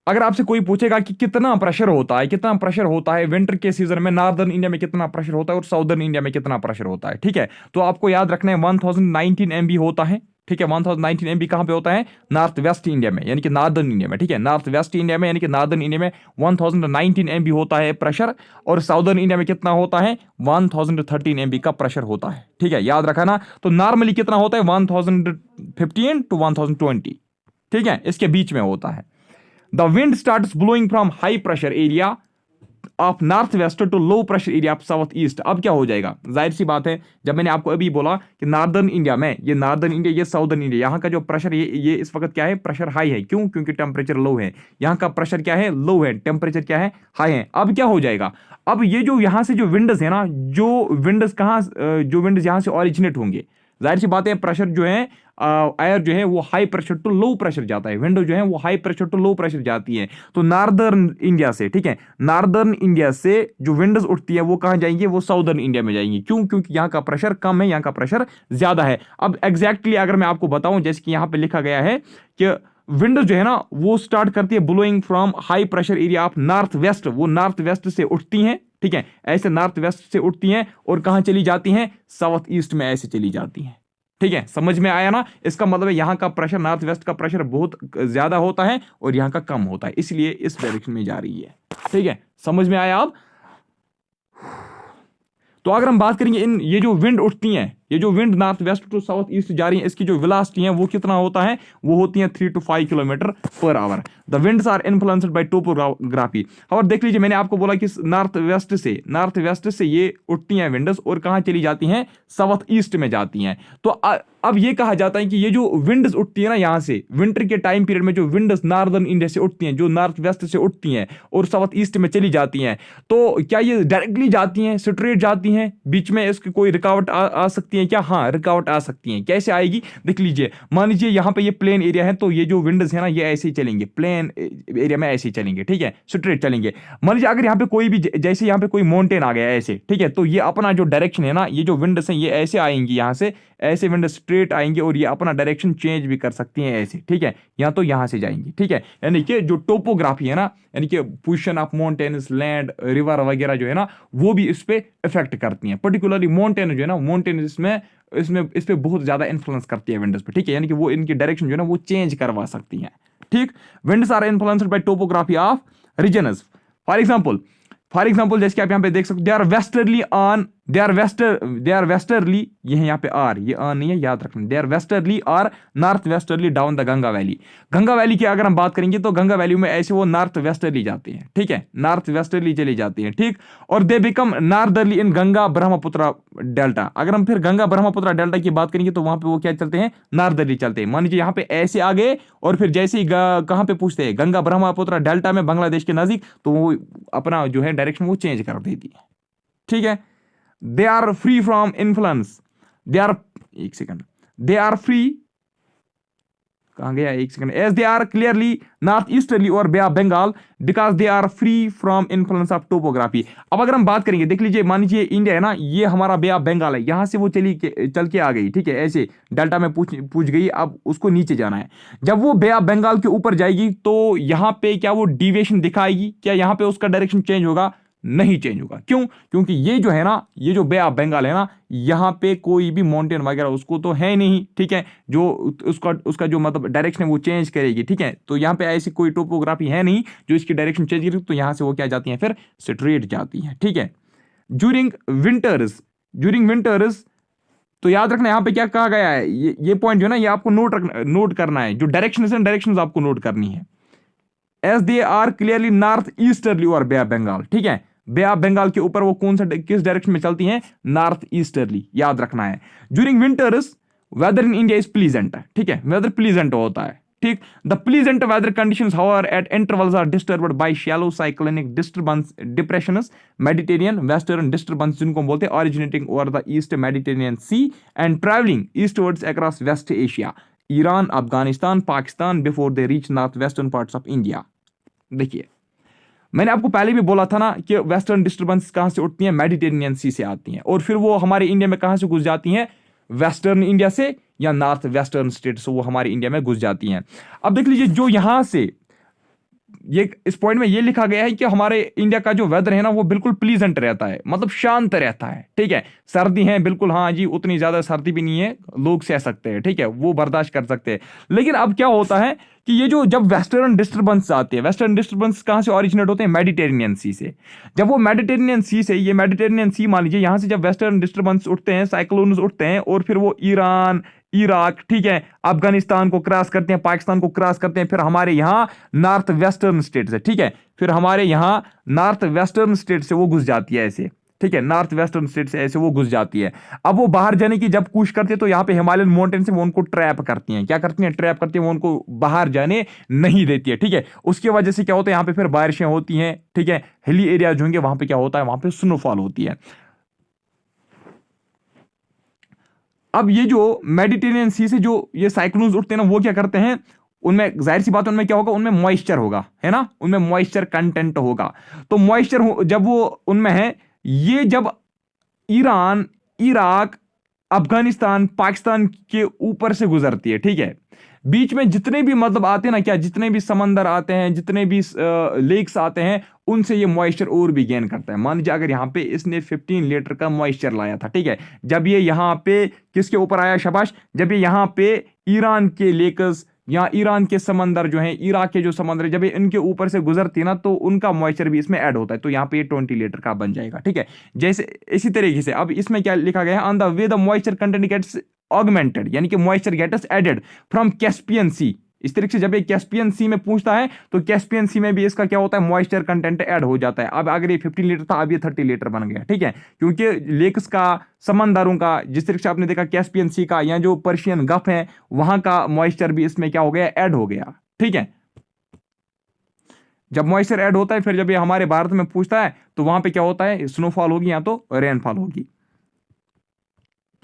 अगर आपसे कोई पूछेगा कि कितना प्रेशर होता है, कितना प्रेशर होता है विंटर के सीजन में नॉर्दर्न इंडिया में, कितना प्रेशर होता है और साउदर्न इंडिया में कितना प्रेशर होता है। ठीक है, तो आपको याद रखना है 1019 MB होता है। ठीक है, 1019 MB कहां पे होता है, नॉर्थ वेस्ट इंडिया में, यानी कि नॉर्दर्न इंडिया में। ठीक है, नॉर्थ वेस्ट इंडिया में यानी कि नॉर्दर्न इंडिया में 1019 MB होता है प्रेशर, और साउदर्न इंडिया में कितना होता है, 1013 MB का प्रेशर होता है। ठीक है, याद रखा ना। तो नॉर्मली कितना होता है, 1015 to 1020। ठीक है, इसके बीच में होता है। The wind starts blowing from high pressure area of north west to low pressure area of south east. अब क्या हो जाएगा, जाहिर सी बात है, जब मैंने आपको अभी बोला कि नॉर्दर्न इंडिया में, ये नॉर्दर्न इंडिया, ये साउदर्न इंडिया, यहाँ का जो प्रेशर, ये इस वक्त क्या है, प्रेशर हाई है। क्यों, क्योंकि टेम्परेचर लो है। यहाँ का प्रेशर क्या है, लो है, टेम्परेचर क्या है, हाई है। अब क्या हो जाएगा, अब ये जो यहाँ से जो विंडस है ना, जो विंडस कहाँ, जो विंडस यहाँ से ऑरिजिनेट होंगे, जाहिर सी बात है, प्रेशर जो है, एयर जो है वो high pressure to low pressure जाता है, विंडो जो है वो high pressure to low pressure जाती है। तो नॉर्दर्न इंडिया से, ठीक है, नॉर्दर्न इंडिया से जो विंडोज उठती है वो कहां जाएंगे, वो साउदर्न इंडिया में जाएंगी। क्यों, क्योंकि यहां का प्रेशर कम है, यहां का प्रेशर ज्यादा है। अब एग्जैक्टली अगर मैं आपको बताऊं, जैसे कि यहां पे लिखा गया है कि विंडोज जो है ना, वो स्टार्ट करती है blowing from high pressure area of north waste, वो नॉर्थ वेस्ट से उठती हैं। ठीक है, ऐसे नॉर्थ वेस्ट से उठती हैं और कहां चली जाती हैं, साउथ ईस्ट में ऐसे चली जाती हैं। ठीक है, समझ में आया ना। इसका मतलब है यहां का प्रेशर, नॉर्थ वेस्ट का प्रेशर बहुत ज्यादा होता है और यहां का कम होता है, इसलिए इस डायरेक्शन में जा रही है। ठीक है, समझ में आया अब। तो अगर हम बात करेंगे इन, ये जो विंड उठती हैं, ये जो wind north west to south east जा रही है, इसकी जो वेलोसिटी है वो कितना होता है, वो होती है 3 to 5 kilometre per hour. The winds are influenced by topography. और देख लीजिए, मैंने आपको बोला कि नॉर्थ वेस्ट से ये उठती हैं विंड्स और कहां चली जाती हैं, साउथ ईस्ट में जाती हैं। तो अब ये कहा जाता है कि ये जो विंड्स उठती है ना, यहां से विंटर के टाइम पीरियड में जो विंड्स नॉर्दर्न इंडिया से उठती हैं, जो नॉर्थ वेस्ट से उठती हैं और साउथ ईस्ट में चली जाती हैं, तो क्या ये डायरेक्टली जाती हैं, स्ट्रेट जाती हैं, बीच में इसकी कोई रुकावट आ सकती है क्या? हाँ, रुकावट आ सकती है। कैसे आएगी, देख लीजिए, मान लीजिए यहाँ पे ये प्लेन एरिया है, तो ये जो विंड्स है ना, ये ऐसे ही चलेंगे, प्लेन एरिया में ऐसे ही चलेंगे। ठीक है, स्ट्रेट चलेंगे। मान लीजिए अगर यहाँ पे कोई भी, जैसे यहाँ पे कोई माउंटेन आ गया ऐसे, ठीक है, तो ये अपना जो डायरेक्शन है ना, ये जो विंड्स हैं ये ऐसे आएंगी, यहाँ से ऐसे विंड स्ट्रेट आएंगे और ये अपना डायरेक्शन चेंज भी कर सकती हैं ऐसे। ठीक है, या तो यहां से जाएंगी। ठीक है, यानी कि जो टोपोग्राफी है ना, यानी कि position of mountains, land, river वगैरह जो है ना, वो भी इस पे इफेक्ट करती हैं। पर्टिकुलरली माउंटेन जो है ना, माउंटेन इस पे बहुत ज्यादा इन्फ्लुएंस करती है विंड्स पे। ठीक है, यानी कि वो इनकी डायरेक्शन जो है ना वो चेंज करवा सकती हैं। ठीक, winds are influenced by topography of regions. For example जैसे कि आप यहाँ पे देख सकते, दे आर वेस्टर्ली, ये है यहाँ पे आर, ये आर नहीं है, याद रखना, दे आर वेस्टर्ली और north westerly down the Ganga valley. Ganga valley की अगर हम बात करेंगे तो गंगा वैली में ऐसे वो नॉर्थ वेस्टर्ली जाते हैं। ठीक है, नॉर्थ वेस्टर्ली चली जाती हैं। ठीक, और they become northerly in Ganga Brahmaputra delta. अगर हम फिर गंगा ब्रह्मपुत्र डेल्टा की बात करेंगे तो वहां पे वो क्या चलते हैं, नॉर्दर्ली चलते हैं। मान लीजिए यहाँ पे ऐसे आ गए और फिर जैसे ही कहां पे पूछते हैं, गंगा ब्रह्मपुत्र डेल्टा में, बांग्लादेश के नजदीक, तो वो अपना जो है डायरेक्शन वो चेंज कर देती है। ठीक है, they are free from influence, they are, एक सेकंड, दे आर फ्री, कहाँ गया, एक second, as they are clearly north easterly और बे of Bengal because they are free from influence of topography. अब अगर हम बात करेंगे, देख लीजिए, मान लीजिए इंडिया है ना, ये हमारा बे ऑफ बंगाल है, यहाँ से वो चल के आ गई, ठीक है, ऐसे डेल्टा में पूछ गई, अब उसको नीचे जाना है। जब वो बे ऑफ बंगाल के ऊपर जाएगी तो यहाँ पे क्या वो डिविएशन दिखाएगी, क्या यहाँ पे उसका डायरेक्शन चेंज होगा? नहीं चेंज होगा। क्यों? क्योंकि ये जो है ना, ये जो बे ऑफ बंगाल है ना, यहाँ पे कोई भी माउंटेन वगैरह उसको तो है नहीं, ठीक है, जो उसका जो मतलब डायरेक्शन है वो चेंज करेगी, ठीक है। तो यहाँ पे ऐसी कोई टोपोग्राफी है नहीं जो इसकी डायरेक्शन चेंज करेगी, तो यहाँ से वो क्या जाती है, फिर स्ट्रेट जाती है, ठीक है। ज्यूरिंग विंटर्स, तो याद रखना यहाँ पे क्या कहा गया है, ये पॉइंट जो है ना, ये आपको नोट करना है, जो डायरेक्शन आपको नोट करनी है। As they are clearly north easterly और बे ऑफ बंगाल, ठीक है, बे ऑफ बंगाल के ऊपर वो किस डायरेक्शन में चलती हैं? नॉर्थ ईस्टर्ली, याद रखना है। During winters weather in India is pleasant, ठीक है, वेदर प्लीजेंट होता है, ठीक। The pleasant weather conditions however at intervals are disturbed by shallow cyclonic depressions, Mediterranean western disturbance जिनको बोलते हैं, originating over the east Mediterranean sea and travelling eastwards across west Asia, Iran, Afghanistan, Pakistan before they reach north western parts of India. देखिए, मैंने आपको पहले भी बोला था ना कि वेस्टर्न डिस्टर्बेंस कहां से उठती हैं? मेडिटेरेनियन सी से आती हैं, और फिर वो हमारे इंडिया में कहां से घुस जाती हैं? वेस्टर्न इंडिया से या नॉर्थ वेस्टर्न स्टेट से वो हमारे इंडिया में घुस जाती हैं। अब देख लीजिए, जो यहां से ये इस पॉइंट में ये लिखा गया है कि हमारे इंडिया का जो वेदर है ना, वो बिल्कुल प्लीजेंट रहता है, मतलब शांत रहता है, ठीक है। सर्दी है बिल्कुल, हाँ जी, उतनी ज्यादा सर्दी भी नहीं है, लोग सह सकते हैं, ठीक है, वो बर्दाश्त कर सकते हैं। लेकिन अब क्या होता है कि ये जो जब वेस्टर्न डिस्टर्बेंस आते हैं, वेस्टर्न डिस्टर्बेंस कहां से ओरिजिनेट होते हैं? मेडिटेरेनियन सी से। जब वो मेडिटेरेनियन सी से, ये मेडिटेरेनियन सी मान लीजिए, यहां से जब वेस्टर्न डिस्टर्बेंस उठते हैं, साइक्लोन्स उठते हैं, और फिर वो ईरान, इराक, ठीक है, अफगानिस्तान को क्रॉस करते हैं, पाकिस्तान को क्रॉस करते हैं, फिर हमारे यहां नॉर्थ वेस्टर्न स्टेट से, ठीक है, फिर हमारे यहां नॉर्थ वेस्टर्न स्टेट से वो घुस जाती है ऐसे, ठीक है, नॉर्थ वेस्टर्न स्टेट से ऐसे वो घुस जाती है। अब वो बाहर जाने की जब कोशिश करते हैं तो यहाँ पे हिमालयन माउंटेन से वो उनको ट्रैप करती हैं, क्या करती हैं? ट्रैप करती हैं, वो उनको बाहर जाने नहीं देती है, ठीक है। उसकी वजह से क्या होता है, यहाँ पे फिर बारिशें होती हैं, ठीक है, हिली एरिया जो होंगे वहां पे क्या होता है, वहां पे स्नोफॉल होती है। अब ये जो मेडिटेरेनियन सी से जो ये साइक्लोन्स उठते हैं ना, वो क्या करते हैं, उनमें जाहिर सी बात है, उनमें क्या होगा, उनमें मॉइस्चर होगा, है ना, उनमें मॉइस्चर कंटेंट होगा। तो मॉइस्चर जब वो उनमें है, ये जब ईरान, इराक, अफगानिस्तान, पाकिस्तान के ऊपर से गुजरती है, ठीक है, बीच में जितने भी मतलब आते हैं ना, क्या जितने भी समंदर आते हैं, जितने भी लेक्स आते हैं, उनसे ये मॉइस्चर और भी गेन करता है। मान लीजिए अगर यहाँ पे इसने 15 लीटर का मॉइस्चर लाया था, ठीक है, जब ये यहाँ पे किसके ऊपर आया, शाबाश, जब ये यहाँ पे ईरान के लेक्स या ईरान के समंदर जो है, इराक के जो समंदर है, जब ये इनके ऊपर से गुजरती है ना, तो उनका मॉइस्चर भी इसमें ऐड होता है, तो यहाँ पे ये 20 लीटर का बन जाएगा, ठीक है। जैसे इसी तरीके से अब इसमें क्या लिखा गया है, on the way the moisture content gets augmented, यानी कि moisture gets added from Caspian Sea. इस तरीके से जब ये कैस्पियन सी में पूछता है तो कैस्पियन सी में भी इसका क्या होता है, मॉइस्चर कंटेंट ऐड हो जाता है। अब अगर ये 15 लीटर था, अब ये 30 लीटर बन गया, ठीक है, क्योंकि लेक्स का, समंदरों का, जिस तरीके से आपने देखा कैस्पियन सी का या जो पर्शियन गल्फ है, वहां का मॉइस्चर भी इसमें क्या हो गया, ऐड हो गया, ठीक है। जब मॉइस्चर ऐड होता है, फिर जब ये हमारे भारत में पूछता है तो वहां पे क्या होता है, स्नोफॉल होगी या तो रेनफॉल होगी।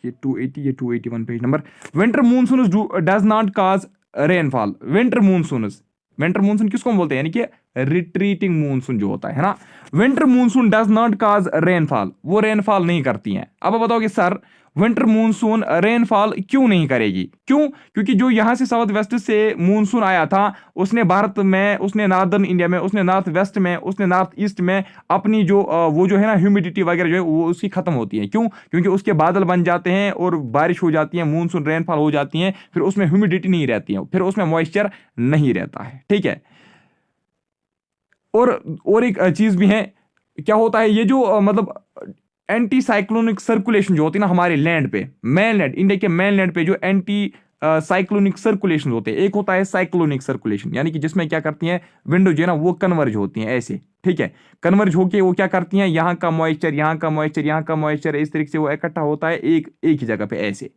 ये 280, ये 281 page number. Winter monsoon does not cause rainfall. Winter monsoon किसको बोलते हैं, यानी कि रिट्रीटिंग मानसून जो होता है ना, winter monsoon does not cause rainfall, वो रेनफॉल नहीं करती हैं। अब बताओगे सर विंटर मानसून रेनफॉल क्यों नहीं करेगी? क्यों? क्योंकि जो यहां से साउथ वेस्ट से मानसून आया था, उसने भारत में, उसने नॉर्दर्न इंडिया में, उसने नॉर्थ वेस्ट में, उसने नॉर्थ ईस्ट में अपनी जो वो जो है ना ह्यूमिडिटी वगैरह जो है वो उसकी खत्म होती है। क्यों? क्योंकि उसके बादल बन जाते हैं और बारिश हो जाती है, मानसून रेनफॉल हो जाती है, फिर उसमें ह्यूमिडिटी नहीं रहती है, फिर उसमें मॉइस्चर नहीं रहता है, ठीक है। और एक चीज भी है, क्या होता है, ये जो मतलब एंटी साइक्लोनिक सर्कुलेशन जो होती है ना हमारे लैंड पे, मेन लैंड, इंडिया के मेन लैंड पे जो एंटी साइक्लोनिक सर्कुलेशन होते हैं, एक होता है साइक्लोनिक सर्कुलेशन, यानी कि जिसमें क्या करती हैं, विंडो जो है ना वो कन्वर्ज होती हैं ऐसे, ठीक है, कन्वर्ज होके वो क्या करती हैं, यहाँ का मॉइस्चर, यहाँ का मॉइस्चर, यहाँ का मॉइस्चर, इस तरीके से वो इकट्ठा होता है एक ही जगह पे ऐसे,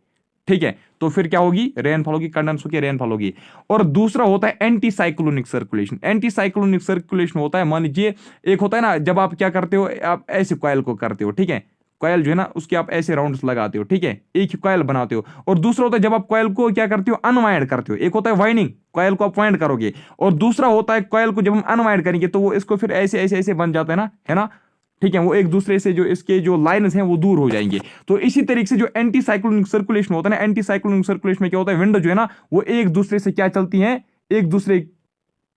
ठीक है। तो फिर क्या होगी, रेनफॉल होगी, कंडेंस होगी, रेनफॉल होगी। और दूसरा होता है anti cyclonic circulation. Anti cyclonic circulation होता है, मान लीजिए एक होता है ना, जब आप क्या करते हो, आप ऐसे कॉइल को करते हो, ठीक है, कॉयल जो है ना उसके आप ऐसे राउंड्स लगाते हो, ठीक है, एक ही कॉयल बनाते हो। और दूसरा होता है जब आप कॉयल को क्या करते हो, अनवाइंड करते हो। एक होता है वाइंडिंग, कॉयल को आप वाइंड करोगे, और दूसरा होता है कॉयल को जब हम अनवाइंड करेंगे तो वो इसको फिर ऐसे ऐसे ऐसे बन जाता है ना, ठीक है, वो एक दूसरे से जो इसके जो लाइन्स हैं वो दूर हो जाएंगे। तो इसी तरीके से जो एंटी साइक्लोनिक सर्कुलेशन होता है ना, एंटी साइक्लोनिक सर्कुलेशन में क्या होता है, विंड जो है ना वो एक दूसरे से क्या चलती है, एक दूसरे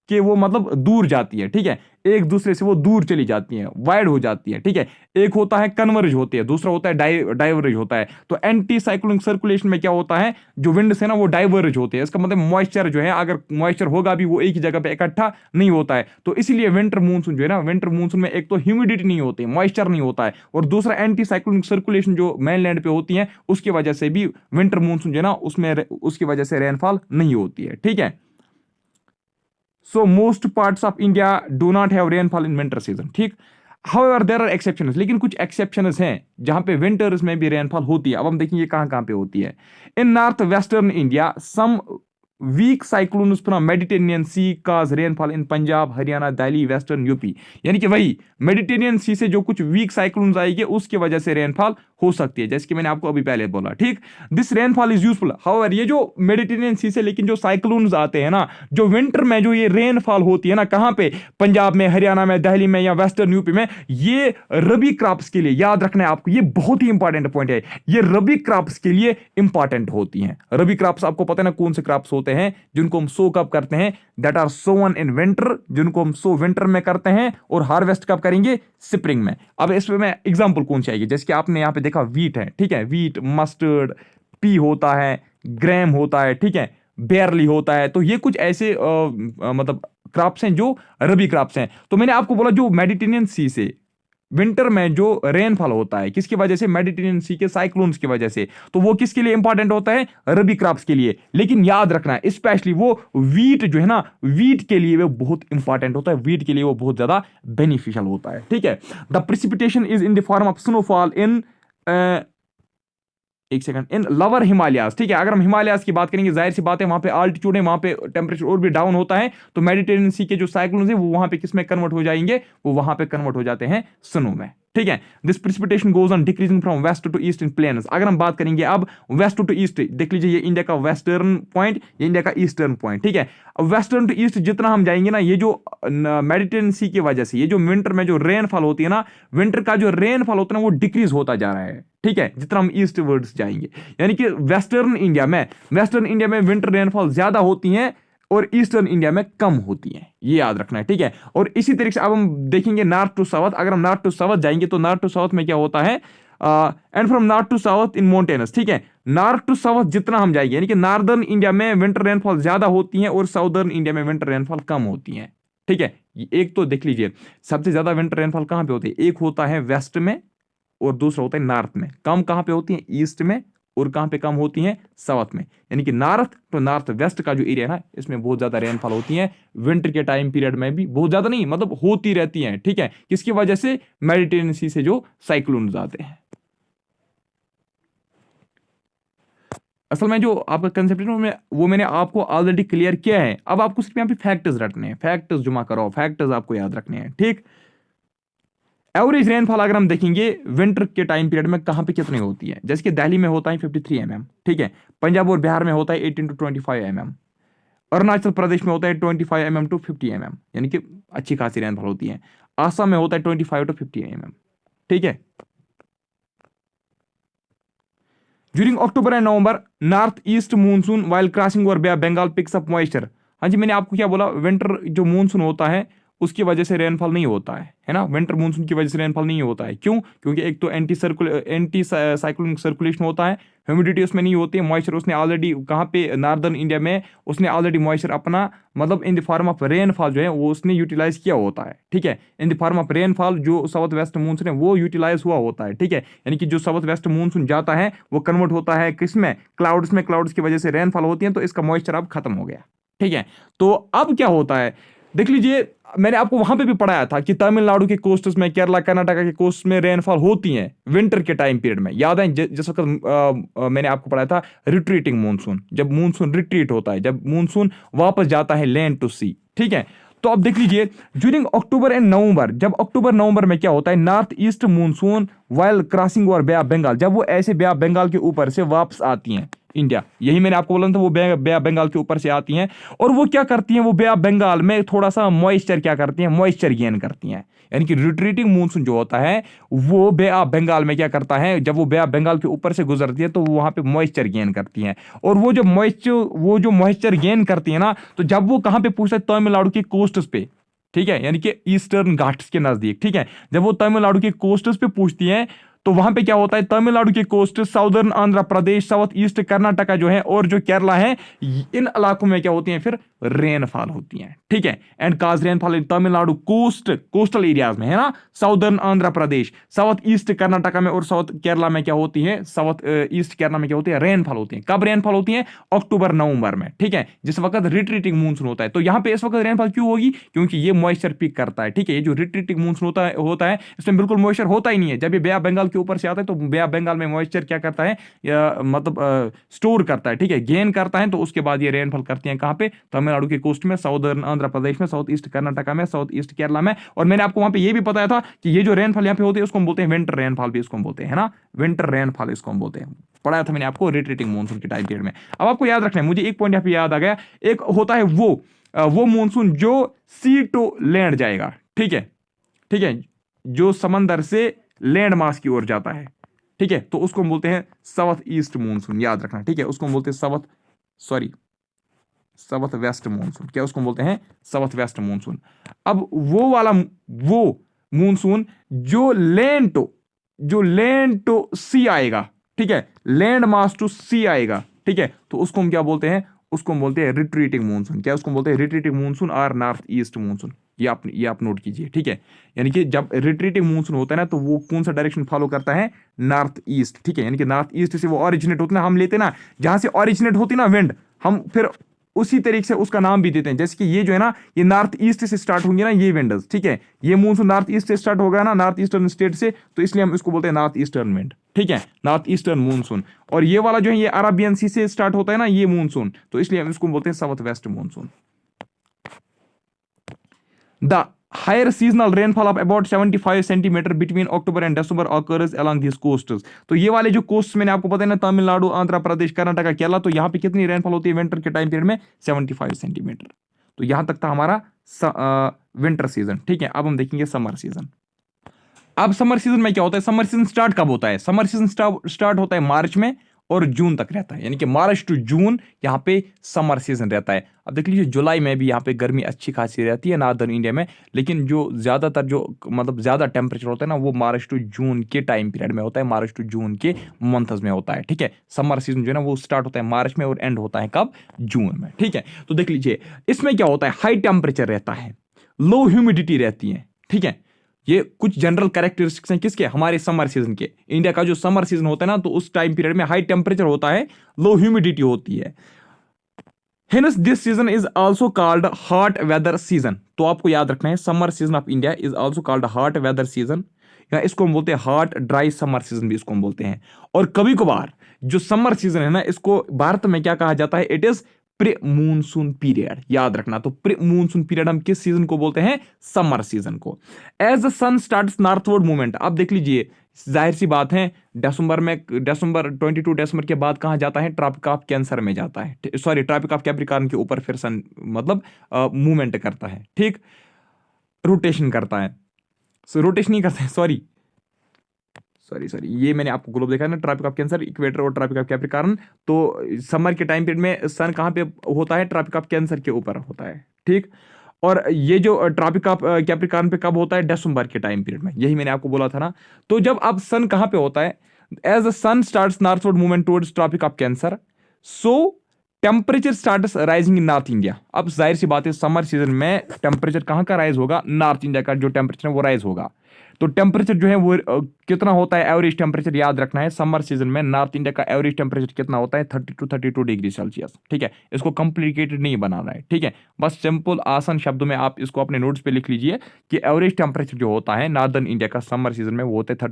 कि वो मतलब दूर जाती है, ठीक है, एक दूसरे से वो दूर चली जाती है, वाइड हो जाती है, ठीक है। एक होता है कन्वर्ज होती है, दूसरा होता है डाइवर्ज होता है। तो एंटी साइक्लोनिक सर्कुलेशन में क्या होता है, जो विंड से ना वो डाइवर्ज होते हैं। इसका मतलब मॉइस्चर जो है, अगर मॉइस्चर होगा भी वो एक ही जगह पे इकट्ठा नहीं होता है। तो इसीलिए विंटर मूनसून जो है ना, विंटर मूनसून में एक तो ह्यूमिडिटी नहीं होती, मॉइस्चर नहीं होता है, और दूसरा एंटी साइक्लोनिक सर्कुलेशन जो मेनलैंड पे होती है उसकी वजह से भी विंटर मूनसून जो है ना उसमें उसकी वजह से रेनफॉल नहीं होती है, ठीक है। So most parts of India do not have rainfall in winter season, ठीक। However there are exceptions, लेकिन कुछ exceptions हैं जहां पे winters में भी rainfall होती है। अब हम देखेंगे कहां कहां पे होती है। In north western India some weak cyclones from Mediterranean Sea cause rainfall in Punjab, Haryana, Delhi, western UP. यानी कि वही मेडिटेरियन सी से जो कुछ वीक साइक्लोन्स आएंगे उसकी वजह से रेनफॉल हो सकती है, जैसे कि मैंने आपको अभी पहले बोला, ठीक। This rainfall is useful. However ये जो मेडिटेरियन सी से लेकिन जो साइक्लोन्स आते हैं ना, जो विंटर में जो ये रेनफॉल होती है ना, कहां पे, पंजाब में, हरियाणा में, दिल्ली में या वेस्टर्न यूपी में, ये रबी क्रॉप्स के लिए, याद रखना है आपको, ये बहुत ही इंपॉर्टेंट पॉइंट है, ये रबी क्रॉप्स के लिए इंपॉर्टेंट होती हैं। रबी क्रॉप्स आपको पता है ना कौन से क्रॉप्स होते हैं, जिनको हम सो कब करते हैं, that are sown in winter, जिनको हम सो विंटर में करते हैं और हार्वेस्ट कब करेंगे, स्प्रिंग में। अब इसमें मैं एग्जांपल कौन सी आएगी, जैसे कि आपने यहां पे देखा वीट है, ठीक है, वीट, मस्टर्ड, पी होता है, ग्रैम होता है, ठीक है, बेरली होता है। तो ये कुछ ऐसे मतलब क्रॉप्स हैं जो रबी क्रॉप्स हैं। तो मैंने आपको बोला जो मेडिटेरियन सी से विंटर में जो रेनफॉल होता है किसकी वजह से, मेडिटेरियन सी के साइक्लोन्स की वजह से, तो वो किसके लिए इंपॉर्टेंट होता है, रबी क्रॉप्स के लिए। लेकिन याद रखना है स्पेशली वो वीट जो है ना, वीट के लिए वो बहुत इंपॉर्टेंट होता है, वीट के लिए वो बहुत ज्यादा बेनिफिशियल होता है, ठीक है। The precipitation is in the form of snowfall in एक सेकंड, इन लोअर हिमालयाज, ठीक है। अगर हम हिमालयाज की बात करेंगे, जाहिर सी बात है वहां पे आल्टीट्यूड है, वहां पे टेम्परेचर और भी डाउन होता है, तो मेडिटेरियन सी के जो साइक्लोन्स है वो वहां पे किस में कन्वर्ट हो जाएंगे, वो वहां पे कन्वर्ट हो जाते हैं स्नो में, ठीक है। This precipitation goes on decreasing from west to east in plains. अगर हम बात करेंगे अब वेस्ट टू ईस्ट, देख लीजिए ये इंडिया का वेस्टर्न पॉइंट, ये इंडिया का ईस्टर्न पॉइंट, ठीक है। वेस्टर्न टू ईस्ट जितना हम जाएंगे ना, ये जो मेडिटेरियन सी की वजह से ये जो विंटर में जो रेनफॉल होती है ना, विंटर का जो रेनफॉल होता है ना वो डिक्रीज होता जा रहा है, ठीक है, जितना हम ईस्ट वर्ड्स जाएंगे। यानी कि वेस्टर्न इंडिया में विंटर रेनफॉल ज्यादा होती है और ईस्टर्न इंडिया में कम होती है, ये याद रखना है, ठीक है। और इसी तरीके से अब हम देखेंगे नॉर्थ टू साउथ। अगर हम नॉर्थ टू साउथ जाएंगे तो नॉर्थ टू साउथ में क्या होता है, and from north to south in mountains, ठीक है। नॉर्थ टू साउथ जितना हम जाएंगे, यानी कि नॉर्दर्न इंडिया में विंटर रेनफॉल ज्यादा होती है और साउदर्न इंडिया में विंटर रेनफॉल कम होती है, ठीक है। एक तो देख लीजिए सबसे ज्यादा विंटर रेनफॉल कहां पे होती है, एक होता है वेस्ट में और दूसरा होता है नॉर्थ में। कम कहां पे होती है, ईस्ट में, और कहां पे कम होती हैं, साउथ में। यानी कि नॉर्थ टू नॉर्थ वेस्ट का जो एरिया है ना, इसमें बहुत ज्यादा रेनफॉल होती है, विंटर के टाइम पीरियड में भी बहुत ज्यादा नहीं, मतलब होती रहती हैं, ठीक है। किसकी वजह से, मेडिटेरियन सी से जो साइक्लोन्स आते हैं। असल में जो आपका कंसेप्ट है वो मैंने आपको ऑलरेडी क्लियर किया है। अब आपको सिर्फ यहाँ पे फैक्टर्स रटने हैं, फैक्टर्स जमा करो, फैक्टर्स आपको याद रखने हैं, ठीक। एवरेज रेनफॉल अगर हम देखेंगे विंटर के टाइम पीरियड में कहां पे कितनी होती है, जैसे कि दिल्ली में होता है 53 mm, ठीक है। पंजाब और बिहार में होता है 18 to 25 mm। अरुणाचल प्रदेश में होता है 25 mm to 50 mm, यानी कि अच्छी खासी रेनफॉल होती है। आसाम में होता है 25 to 50 mm, ठीक है। During October and November north east monsoon while crossing over bay of Bengal picks up moisture. हाँ जी, मैंने आपको क्या बोला, विंटर जो मानसून होता है उसकी वजह से रेनफॉल नहीं होता है ना, विंटर मानसून की वजह से रेनफॉल नहीं होता है। क्यों? क्योंकि एक तो एंटी साइक्लोनिक सर्कुलेशन होता है, ह्यूमिडिटी उसमें नहीं होती है, मॉइस्चर उसने ऑलरेडी कहाँ पे, नॉर्दर्न इंडिया में उसने ऑलरेडी मॉइस्चर अपना मतलब in the form of rainfall जो है वो उसने यूटिलाइज किया होता है, ठीक है। In the form of rainfall जो साउथ वेस्ट मानसून है वो यूटिलाइज हुआ होता है, ठीक है। यानी कि जो साउथ वेस्ट मानसून जाता है वो कन्वर्ट होता है किसमें, क्लाउड्स में, क्लाउड्स की वजह से रेनफॉल होती है, तो इसका मॉइस्चर अब खत्म हो गया, ठीक है। तो अब क्या होता है, देख लीजिए मैंने आपको वहां पे भी पढ़ाया था कि तमिलनाडु के कोस्ट्स में, केरला कर्नाटका के कोस्ट में रेनफॉल होती है विंटर के टाइम पीरियड में। याद है जिस वक्त मैंने आपको पढ़ाया था रिट्रीटिंग मानसून, जब मानसून रिट्रीट होता है, जब मानसून वापस जाता है लैंड टू सी, ठीक है। तो अब देख लीजिए ड्यूरिंग अक्टूबर एंड नवंबर, जब अक्टूबर नवंबर में क्या होता है, north east monsoon while crossing over bay of Bengal, जब वो ऐसे बे ऑफ बंगाल के ऊपर से वापस आती हैं इंडिया, यही मैंने आपको बोला था, वो बे ऑफ बंगाल के ऊपर से आती हैं और वो क्या करती हैं, वो बे ऑफ बंगाल में थोड़ा सा मॉइस्चर क्या करती हैं, मॉइस्चर गेन करती हैं। यानी कि रिट्रीटिंग मानसून जो होता है वो बे ऑफ बंगाल में क्या करता है, जब वो बे ऑफ बंगाल के ऊपर से गुजरती है तो वहां पे मॉइस्चर गेन करती हैं। और वो जो मॉइस्चर गेन करती है ना, तो जब वो कहां पे पूछता है, तमिलनाडु के कोस्ट पे, ठीक है, यानी कि ईस्टर्न घाट्स के नजदीक, ठीक है, जब वो तमिलनाडु के कोस्टस पे पूछती हैं तो वहां पे क्या होता है, तमिलनाडु के coast, southern Andhra Pradesh, south east Karnataka जो है और जो केरला है, इन इलाकों में क्या होती हैं, फिर रेनफॉल होती हैं, ठीक है। And cause rainfall in Tamil Nadu coastal areas में, है ना, southern Andhra Pradesh, south east Karnataka में और साउथ केरला में क्या होती है, साउथ ईस्ट केरला में क्या होती है, रेनफॉल होती है। कब रेनफॉल होती है, अक्टूबर नवंबर में, ठीक है, जिस वक्त रिट्रीटिंग मानसून होता है। तो यहाँ पे इस वक्त रेनफॉल क्यों होगी, क्योंकि ये मॉइस्चर पिक करता है, ठीक है। ये जो रिट्रीटिंग मानसून होता है इसमें बिल्कुल मॉइस्चर होता ही नहीं है। जब ये बे ऑफ बंगाल के ऊपर से आता है तो बे ऑफ बंगाल में मॉइस्चर क्या करता है, मतलब स्टोर करता है, ठीक है, गेन करता है। तो उसके बाद ये रेनफॉल करती है कहां पे, तमिलनाडु के कोस्ट में, साउदर्न आंध्र प्रदेश में, साउथ ईस्ट कर्नाटका में, साउथ ईस्ट केरला में। और मैंने आपको वहां पे ये भी बताया था कि ये जो रेनफॉल यहाँ पे होती है उसको हम बोलते हैं विंटर रेनफॉल, भी इसको हम बोलते हैं, है ना, विंटर रेनफॉल इसको हम बोलते हैं। पढ़ाया था मैंने आपको रिट्रीटिंग मानसून के टाइम पीरियड में। अब आपको याद रखना है, मुझे एक पॉइंट यहाँ पे याद आ गया, एक होता है वो मानसून जो सी टू लैंड जाएगा, ठीक है, ठीक है, जो समंदर से लैंड मास की ओर जाता है, ठीक है, तो उसको हम बोलते हैं साउथ ईस्ट मानसून, याद रखना, ठीक है, उसको हम बोलते हैं साउथ वेस्ट मानसून। क्या उसको बोलते हैं, साउथ वेस्ट मानसून। अब वो वाला वो मानसून जो लैंड टू सी आएगा, ठीक है, लैंड मास टू सी आएगा, ठीक है, तो उसको हम क्या बोलते हैं, उसको हम बोलते हैं रिट्रीटिंग मानसून। क्या उसको बोलते हैं, रिट्रीटिंग मानसून और नॉर्थ ईस्ट मानसून। ये आप नोट कीजिए, ठीक है। यानी कि जब रिट्रीटिंग मानसून होता है ना, तो वो कौन सा डायरेक्शन फॉलो करता है, नॉर्थ ईस्ट, ठीक है, यानी कि नॉर्थ ईस्ट से वो ऑरिजिनेट होते ना, हम लेते ना जहां से ऑरिजिनेट होती ना विंड, हम फिर उसी तरीके से उसका नाम भी देते हैं। जैसे कि ये जो है ना, ये नॉर्थ ईस्ट से स्टार्ट होंगे ना ये विंडोज, ठीक है, ये मानसून नॉर्थ ईस्ट से स्टार्ट होगा ना, नॉर्थ ईस्टर्न स्टेट से, तो इसलिए हम इसको बोलते हैं नॉर्थ ईस्टर्न विंड, ठीक है, नॉर्थ ईस्टर्न मानसून। और ये वाला जो है ये अरबियन सी से स्टार्ट होता है ना ये मानसून, तो इसलिए हम इसको बोलते हैं south west monsoon. The higher seasonal rainfall of about 75 centimeter between October and December occurs along these coasts। तो ये वाले जो कोस्ट मैंने आपको बताया ना, तमिलनाडु, आंध्र प्रदेश, कर्नाटका, केरला, तो यहाँ पे कितनी रेनफॉल होती है विंटर के टाइम पीरियड में, 75 सेंटीमीटर। तो यहां तक था हमारा विंटर सीजन, ठीक है। अब हम देखेंगे समर सीजन। अब समर सीजन में क्या होता है, समर सीजन स्टार्ट कब होता है, समर सीजन स्टार्ट होता है मार्च में और जून तक रहता है, यानी कि मार्च टू जून यहाँ पे समर सीजन रहता है। अब देख लीजिए जुलाई में भी यहाँ पे गर्मी अच्छी खासी रहती है नॉर्दर्न इंडिया में, लेकिन जो ज़्यादातर जो मतलब ज़्यादा टेम्परेचर होता है ना वो मार्च टू जून के टाइम पीरियड में होता है, मार्च टू जून के मंथ्स में होता है, ठीक है। समर सीजन जो है ना वो स्टार्ट होता है मार्च में और एंड होता है कब, जून में, ठीक है। तो देख लीजिए इसमें क्या होता है, हाई टेम्परेचर रहता है, लो ह्यूमिडिटी रहती है, ठीक है। ये कुछ जनरल कैरेक्टरिस्टिक्स हैं किसके, हमारे समर सीजन के। इंडिया का जो समर सीजन होता है ना, तो उस टाइम पीरियड में हाई टेम्परेचर होता है, लो ह्यूमिडिटी होती है। Hence this season is also called hot weather season। तो आपको याद रखना है summer season of India is also called hot weather season, या इसको हम बोलते हैं हॉट ड्राई समर सीजन भी इसको हम बोलते हैं। और कभी कभार जो समर सीजन है ना, इसको भारत में क्या कहा जाता है, it is pre monsoon period, याद रखना। तो प्री मूनसून पीरियड हम किस सीजन को बोलते हैं, समर सीजन को। As the sun starts northward movement, अब देख लीजिए जाहिर सी बात है दिसंबर 22 दिसंबर के बाद कहाँ जाता है, ट्रॉपिक ऑफ कैंसर में जाता है, सॉरी ट्रॉपिक ऑफ कैप्रिकॉर्न के ऊपर फिर सन मतलब मूवमेंट करता है, ठीक, रोटेशन करता है, रोटेशन नहीं करता है, सॉरी ये मैंने आपको ग्लोब देखा है ना, ट्रॉपिक ऑफ कैंसर, इक्वेटर और ट्रॉपिक ऑफ कैप्रिकॉर्न। तो समर के टाइम पीरियड में सन कहाँ पे होता है, ट्रॉपिक ऑफ कैंसर के ऊपर होता है, ठीक। और ये जो ट्रॉपिक ऑफ कैप्रिकॉर्न पे कब होता है, दिसंबर के टाइम पीरियड में, यही मैंने आपको बोला था ना। तो जब अब सन कहाँ पे होता है, as the sun starts northward movement towards tropic of Cancer, so temperature starts rising in north India. अब जाहिर सी बात है समर सीजन में टेम्परेचर कहाँ का राइज होगा, नॉर्थ इंडिया का जो टेम्परेचर है वो राइज होगा। तो टेम्परेचर जो है वो कितना होता है, एवरेज टेम्परेचर याद रखना है समर सीजन में नॉर्थ इंडिया का एवरेज टेम्परेचर कितना होता है, 32 डिग्री सेल्सियस, ठीक है। इसको कॉम्प्लिकेटेड नहीं बनाना है, ठीक है, बस सिंपल आसान शब्दों में आप इसको अपने नोट्स पे लिख लीजिए कि एवरेज टेम्परेचर जो होता है नॉर्दर्न इंडिया का समर सीजन में वो होता है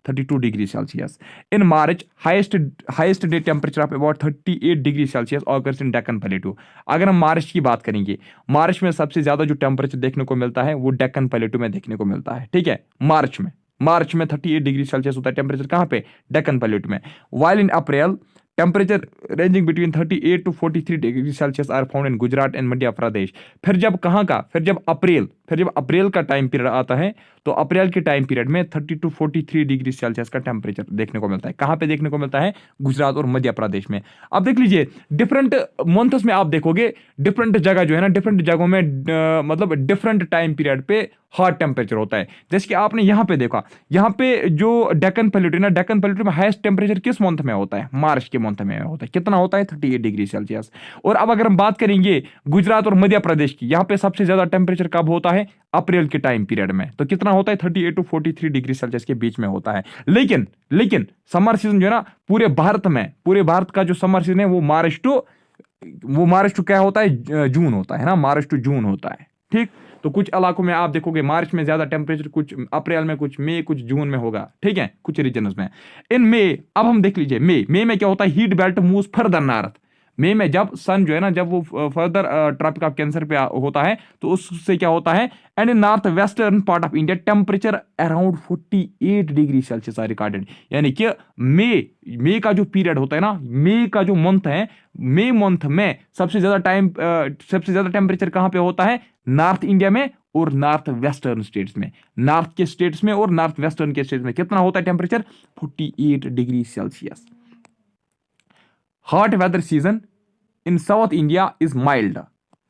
32 degree Celsius. In March highest day temperature of about 38 degree Celsius occurs in Deccan plateau. अगर हम मार्च की बात करेंगे, मार्च में सबसे ज्यादा जो टेम्परेचर देखने को मिलता है वो डेक्कन प्लेटू में देखने को मिलता है, ठीक है, मार्च में, मार्च में 38 डिग्री सेल्सियस होता है टेम्परेचर, कहाँ पे, डेक्कन प्लेट में। While in April temperature ranging between 38 to 43 degree Celsius are found in Gujarat and Madhya Pradesh. फिर जब कहाँ का, फिर जब अप्रैल का टाइम पीरियड आता है तो अप्रैल के टाइम पीरियड में 30 to 43 डिग्री सेल्सियस का टेम्परेचर देखने को मिलता है। कहाँ पे देखने को मिलता है, गुजरात और मध्य प्रदेश में। अब देख लीजिए डिफरेंट मंथ्स में आप देखोगे डिफरेंट जगह जो है ना, डिफरेंट जगहों में मतलब डिफरेंट टाइम पीरियड पे हॉट टेम्परेचर होता है। जैसे कि आपने यहाँ पे देखा, यहाँ पे जो डेक्कन प्लेटू है ना, डेक्कन प्लेटू में हाईएस्ट टेम्परेचर किस मंथ में होता है, मार्च के मंथ में होता है। कितना होता है, 38 डिग्री सेल्सियस। और अब अगर हम बात करेंगे गुजरात और मध्य प्रदेश की, यहाँ पे सबसे ज्यादा टेम्परेचर कब होता है, अप्रैल के टाइम पीरियड में। तो कितना होता है, 38 to 43 डिग्री सेल्सियस के बीच में होता है। लेकिन समर सीजन जो है ना, पूरे भारत का जो समर सीजन है वो मार्च टू क्या होता है, जून होता है ना, मार्च टू जून होता है। ठीक, तो कुछ इलाकों में आप देखोगे मार्च में ज्यादा टेम्परेचर, कुछ अप्रैल में, कुछ मई, कुछ जून में होगा। ठीक है, कुछ रीजन्स में। इन मई, अब हम देख लीजिए मई में क्या होता है, heat belt moves further north. मई में जब सन जो है ना, जब वो फर्दर ट्रॉपिक ऑफ कैंसर पे होता है तो उससे क्या होता है, and in north western part of India temperature around 48 degree Celsius are recorded. यानी कि मई का जो पीरियड होता है ना, मई का जो मंथ है, मई मंथ में सबसे ज्यादा टेम्परेचर कहां पे होता है, नॉर्थ इंडिया में और नॉर्थ वेस्टर्न स्टेट्स में। नॉर्थ के स्टेट्स में और नॉर्थ वेस्टर्न के स्टेट्स में कितना होता है temperature, 48 degree Celsius. Hot weather season in south India is mild.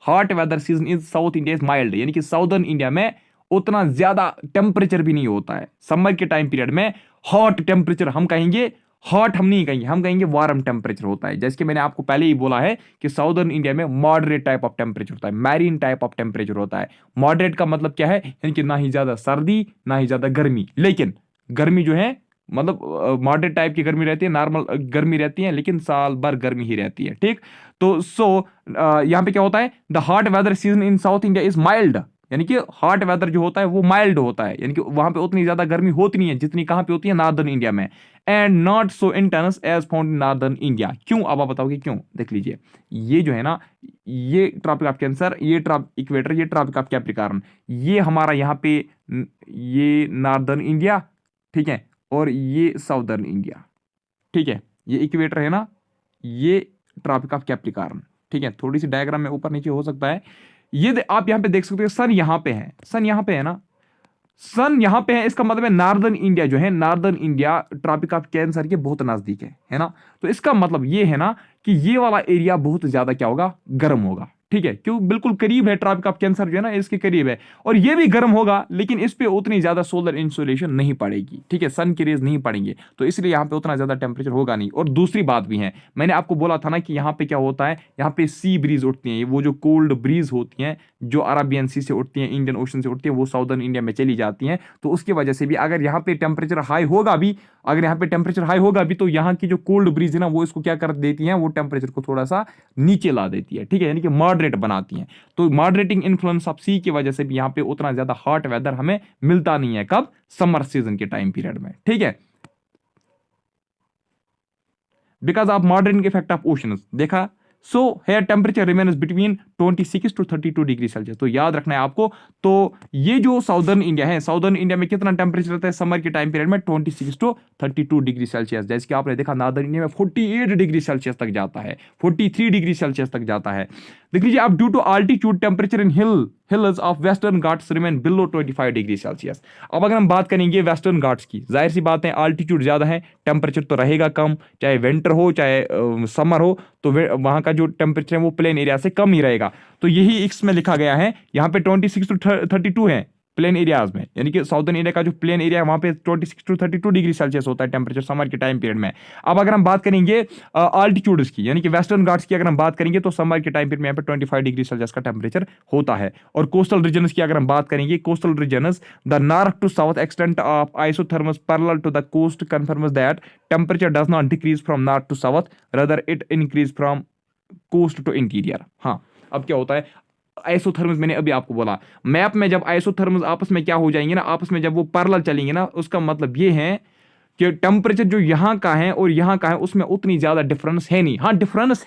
Hot weather season in south India is mild, यानी कि साउदर्न इंडिया में उतना ज्यादा टेम्परेचर भी नहीं होता है। समर के टाइम पीरियड में हॉट टेम्परेचर हम कहेंगे, हॉट हम नहीं कहेंगे, हम कहेंगे वार्म टेम्परेचर होता है। जैसे कि मैंने आपको पहले ही बोला है कि साउदर्न इंडिया में मॉडरेट टाइप ऑफ टेम्परेचर होता है, मैरीन टाइप ऑफ टेम्परेचर होता है। मॉडरेट का मतलब क्या है, यानी कि ना ही ज्यादा सर्दी ना ही ज्यादा गर्मी, लेकिन गर्मी जो है मतलब मॉडरेट टाइप की गर्मी रहती है, नॉर्मल गर्मी रहती है, लेकिन साल भर गर्मी ही रहती है। ठीक, तो यहाँ पे क्या होता है, the hot weather season in south India is mild, यानी कि हॉट वेदर जो होता है वो माइल्ड होता है, यानी कि वहां पे उतनी ज्यादा गर्मी होती नहीं है जितनी कहां पे होती है, नॉर्दर्न इंडिया में। And not so intense as found in northern India. क्यों, अब आप बताओगे क्यों। देख लीजिए, ये जो है ना, ये ट्रॉपिक ऑफ कैंसर, ये इक्वेटर, ये ट्रॉपिक ऑफ कैप्रिकॉर्न, ये हमारा यहाँ पे ये नॉर्दर्न इंडिया, ठीक है, और ये साउदर्न इंडिया। ठीक है, ये इक्वेटर है ना, ये ट्रॉपिक ऑफ कैप्रिकॉर्न। ठीक है, थोड़ी सी डायग्राम में ऊपर नीचे हो सकता है। ये आप यहां पे देख सकते हो, सन यहां पे है, सन यहां पे है ना, सन यहां पे है, इसका मतलब है नार्दर्न इंडिया जो है, northern India tropic of Cancer के बहुत नजदीक है ना। तो इसका मतलब ये है ना कि ये वाला एरिया बहुत ज्यादा क्या होगा, गर्म होगा। ठीक है, क्यों, बिल्कुल करीब है, ट्रॉपिक ऑफ कैंसर जो है ना इसके करीब है, और ये भी गर्म होगा, लेकिन इस पे उतनी ज्यादा सोलर इंसोलेशन नहीं पड़ेगी। ठीक है, सन की रेज नहीं पड़ेंगे, तो इसलिए यहाँ पे उतना ज्यादा टेम्परेचर होगा नहीं। और दूसरी बात भी है, मैंने आपको बोला था ना कि यहाँ पे क्या होता है, यहाँ पे सी ब्रीज उठती है, वो जो कोल्ड ब्रीज होती हैं जो अरबियन सी से उठती हैं, इंडियन ओशन से उठती है, वो साउदर्न इंडिया में चली जाती हैं। तो उसकी वजह से भी अगर यहाँ पे टेम्परेचर हाई होगा भी, तो यहाँ की जो कोल्ड ब्रीज है ना, वो इसको क्या कर देती है, वो टेम्परेचर को थोड़ा सा नीचे ला देती है। ठीक है, यानी कि मॉडरेट बनाती हैं। तो मॉडरेटिंग इन्फ्लुएंस ऑफ सी की वजह से भी यहाँ पे उतना ज्यादा हॉट वेदर हमें मिलता नहीं है। कब, समर सीजन के टाइम पीरियड में। ठीक है, because of moderating effect of ocean देखा। So here temperature remains between 26 to 32 degree Celsius. तो याद रखना है आपको। तो ये जो साउदर्न इंडिया है, साउदर्न इंडिया में कितना टेम्परेचर रहता है समर के टाइम पीरियड में, 26 to 32 डिग्री सेल्सियस। जैसे कि आपने देखा नॉर्दर्न इंडिया में 48 डिग्री सेल्सियस तक जाता है, 43 डिग्री सेल्सियस तक जाता है। देख लीजिए आप, due to altitude temperature in hills of western Ghats remain below 25 degree Celsius. अब अगर हम बात करेंगे वेस्टर्न घाट्स की, जाहिर सी बात है आल्टीट्यूड ज्यादा है, टेम्परेचर तो रहेगा कम, चाहे विंटर हो चाहे समर हो, तो वहां का जो टेम्परेचर है वो प्लेन एरिया से कम ही रहेगा। तो यही इसमें लिखा गया है, यहाँ पे 26 to 32 है प्लेन एरियाज में, यानी कि साउदर्न एरिया का जो प्लेन एरिया है वहां पे 26 to 32 डिग्री सेल्सियस होता है टेम्परेचर समर के टाइम पीरियड में। अब अगर हम बात करेंगे आल्टीट्यूड्स की, यानी कि वेस्टर्न घाट्स की अगर हम बात करेंगे, तो समर के टाइम पीरियड में यहाँ पे 25 डिग्री सेल्सियस का टेम्परेचर होता है। और कोस्टल रीजन्स की अगर हम बात करेंगे, coastal regions, the north to south extent of isotherms parallel to the coast confirms that temperature does not decrease from north to south, rather it increase from coast to interior. हाँ, अब क्या होता है, आइसोथर्म्स मैंने अभी आपको बोला, map में जब आइसोथर्म्स आपस में क्या हो जाएंगे ना, आपस में जब वो पैरेलल चलेंगे ना, उसका मतलब ये है कि टेम्परेचर जो यहाँ का है और यहाँ का है उसमें उतनी ज्यादा डिफरेंस है नहीं। हाँ, डिफरेंस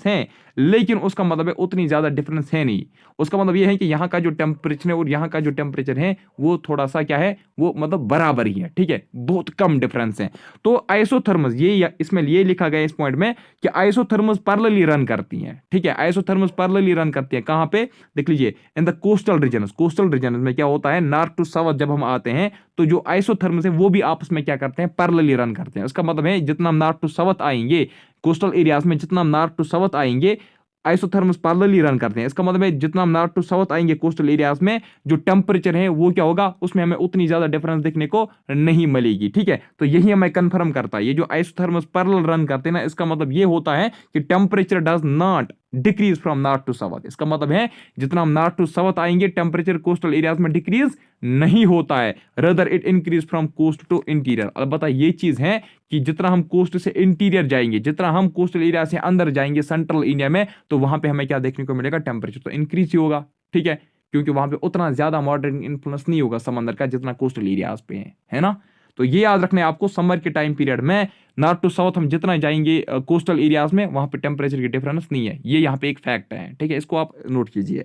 है, लेकिन उसका मतलब है उतनी ज्यादा डिफरेंस है नहीं। उसका मतलब ये है कि यहाँ का जो टेम्परेचर है और यहाँ का जो टेम्परेचर है वो थोड़ा सा क्या है, वो मतलब बराबर ही है, ठीक है, बहुत कम डिफरेंस है। तो आइसोथर्मस ये इसमें ये लिखा गया इस पॉइंट में कि आइसोथर्मस पैरेलली रन करती हैं, ठीक है, आइसोथर्मस पैरेलली रन करती हैं। कहां पे देख लीजिए, in the coastal region. Coastal region में क्या होता है, नॉर्थ टू साउथ जब हम आते हैं तो जो आइसोथर्मस है वो भी आपस में क्या करते हैं, पैरेलली रन करते हैं। उसका मतलब है जितना हम नॉर्थ टू साउथ आएंगे कोस्टल एरियाज में, जितना हम नॉर्थ टू साउथ आएंगे आइसोथर्मस पैरेलली रन करते हैं। इसका मतलब है जितना हम नॉर्थ टू साउथ आएंगे कोस्टल एरियाज में जो टेम्परेचर है वो क्या होगा, उसमें हमें उतनी ज्यादा डिफरेंस देखने को नहीं मिलेगी, ठीक है। तो यही हमें कंफर्म करता है, ये जो आइसोथर्मस पैरेलल रन करते हैं ना, इसका मतलब ये होता है कि temperature does not decrease from north to south. इसका मतलब है जितना हम नॉर्थ टू साउथ आएंगे टेम्परेचर कोस्टल एरियाज में डिक्रीज नहीं होता है, rather it increase from coast to interior. अलबत्ता ये चीज है कि जितना हम कोस्ट से इंटीरियर जाएंगे, जितना हम कोस्टल एरिया से अंदर जाएंगे सेंट्रल इंडिया में, तो वहां पे हमें क्या देखने को मिलेगा, टेम्परेचर तो इंक्रीज ही होगा, ठीक है, क्योंकि वहां पे उतना ज्यादा मॉडर्न इन्फ्लुएंस नहीं होगा समंदर का जितना कोस्टल एरियाज पे है ना। तो ये याद रखना है आपको, समर के टाइम पीरियड में नॉर्थ टू साउथ हम जितना जाएंगे कोस्टल एरियाज में वहां पे टेम्परेचर की डिफरेंस नहीं है, ये यहाँ पे एक फैक्ट है, ठीक है, इसको आप नोट कीजिए।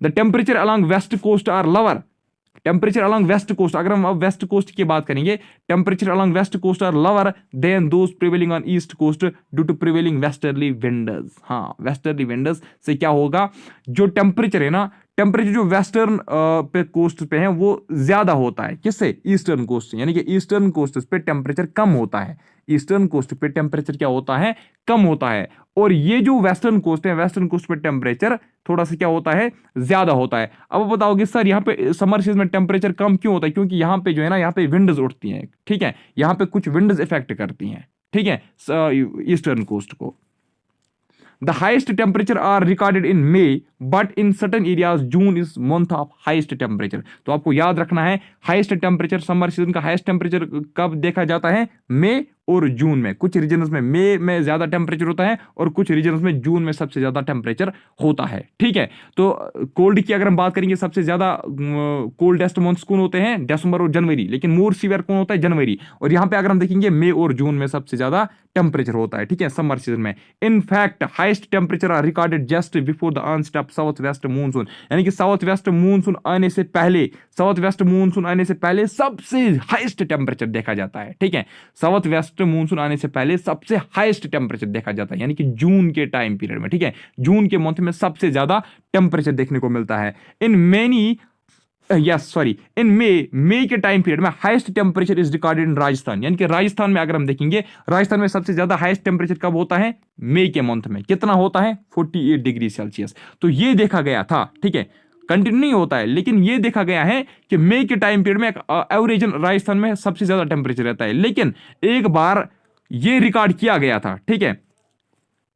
The temperature along west coast are lower. Temperature along west coast, अगर हम अब वेस्ट कोस्ट की बात करेंगे, temperature along west coast are lower than those prevailing on east coast due to prevailing westerly winds. हाँ, westerly विंडर्स से क्या होगा, जो टेम्परेचर है ना, टेम्परेचर जो वेस्टर्न पे कोस्ट पे है वो ज्यादा होता है, किससे, ईस्टर्न कोस्ट से, यानी कि ईस्टर्न कोस्ट पे टेम्परेचर कम होता है, ईस्टर्न कोस्ट पे टेम्परेचर क्या होता है, कम होता है। और ये जो वेस्टर्न कोस्ट है, वेस्टर्न कोस्ट पे टेम्परेचर थोड़ा सा क्या होता है, ज्यादा होता है। अब बताओगे सर यहाँ पे समर सीजन में टेम्परेचर कम क्यों होता है, क्योंकि यहाँ पे जो है ना, यहाँ पे विंड्स उठती हैं, ठीक है, यहाँ पे कुछ विंड्स इफेक्ट करती हैं, ठीक है, ईस्टर्न कोस्ट को। The highest temperature are recorded in May, but in certain areas June is month of highest temperature। तो आपको याद रखना है, हाईएस्ट टेम्परेचर समर सीजन का हाईएस्ट टेम्परेचर कब देखा जाता है, मई और जून में। कुछ रीजन्स में मई में ज्यादा टेम्परेचर होता है और कुछ रीजन्स में जून में सबसे ज्यादा टेम्परेचर होता है, ठीक है। तो कोल्ड की अगर हम बात करेंगे, सबसे ज्यादा कोल्डेस्ट मंथ्स कौन होते हैं, दिसंबर और जनवरी, लेकिन मोर सीवियर कौन होता है, जनवरी। और यहाँ पे अगर हम देखेंगे मई और जून में सबसे ज्यादा टेम्परेचर होता है, ठीक है, समर सीजन में। In fact highest temperature are recorded just before the onset of south west monsoon, यानी कि साउथ वेस्ट मूनसून आने से पहले, साउथ वेस्ट मूनसून आने से पहले सबसे हाईएस्ट टेम्परेचर देखा जाता है, ठीक है, साउथ वेस्ट मूनसून आने से पहले सबसे हाईएस्ट टेम्परेचर देखा जाता है, यानी कि जून के टाइम पीरियड में, ठीक है, जून के मंथ में सबसे ज्यादा टेम्परेचर देखने को मिलता है। इन मेनी इन मई के टाइम पीरियड में highest temperature is recorded in Rajasthan, यानी कि राजस्थान में अगर हम देखेंगे, राजस्थान में सबसे ज्यादा हाईएस्ट टेम्परेचर कब होता है, मई के मंथ में। कितना होता है, 48 डिग्री सेल्सियस। तो ये देखा गया था, ठीक है, कंटिन्यू नहीं होता है, लेकिन ये देखा गया है कि मई के टाइम पीरियड में एवरेज राजस्थान में सबसे ज्यादा टेम्परेचर रहता है। लेकिन एक बार ये रिकॉर्ड किया गया था, ठीक है,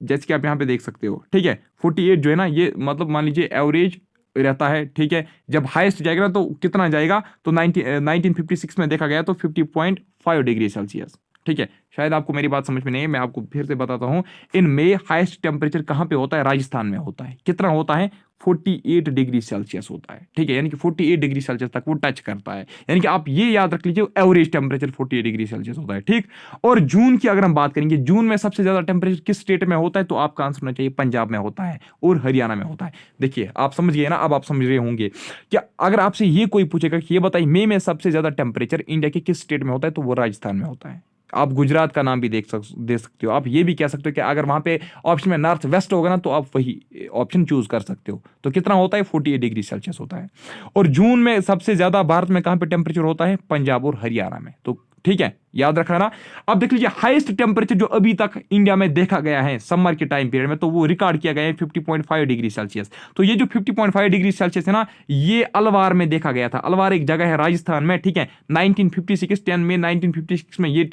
जैसे कि आप यहां पे देख सकते हो, ठीक है, 48 जो है ना, ये मतलब मान लीजिए एवरेज रहता है, ठीक है। जब हाईएस्ट जाएगा ना तो कितना जाएगा, तो 1956 में देखा गया तो 50.5 डिग्री सेल्सियस, ठीक है। शायद आपको मेरी बात समझ में नहीं है, मैं आपको फिर से बताता हूं। इन मई हाईएस्ट टेम्परेचर कहां पे होता है, राजस्थान में होता है। कितना होता है, 48 डिग्री सेल्सियस होता है, ठीक है, यानी कि 48 डिग्री सेल्सियस तक वो टच करता है, यानी कि आप ये याद रख लीजिए एवरेज टेम्परेचर 48 डिग्री सेल्सियस होता है, ठीक। और जून की अगर हम बात करेंगे, जून में सबसे ज्यादा टेम्परेचर किस स्टेट में होता है, तो आपका आंसर होना चाहिए पंजाब में होता है और हरियाणा में होता है। देखिए आप समझ गए ना, अब आप समझ रहे होंगे कि अगर आपसे ये कोई पूछेगा कि ये बताइए मई में सबसे ज्यादा टेम्परेचर इंडिया के किस स्टेट में होता है, तो वो राजस्थान में होता है। आप गुजरात का नाम भी दे सकते हो, आप ये भी कह सकते हो कि अगर वहां पे ऑप्शन में नॉर्थ वेस्ट होगा ना, तो आप वही ऑप्शन चूज कर सकते हो। तो कितना होता है, 48 डिग्री सेल्सियस होता है। और जून में सबसे ज्यादा भारत में कहां पे टेम्परेचर होता है, पंजाब और हरियाणा में। तो ठीक है, याद रखना ना। अब देख लीजिए हाईएस्ट टेम्परेचर जो अभी तक इंडिया में देखा गया है समर के टाइम पीरियड में, तो वो रिकॉर्ड किया गया है 50.5 डिग्री सेल्सियस। तो ये जो 50.5 डिग्री सेल्सियस है ना, ये अलवार में देखा गया था। अलवार एक जगह है राजस्थान में, ठीक है। 1956 10 में 1956 में ये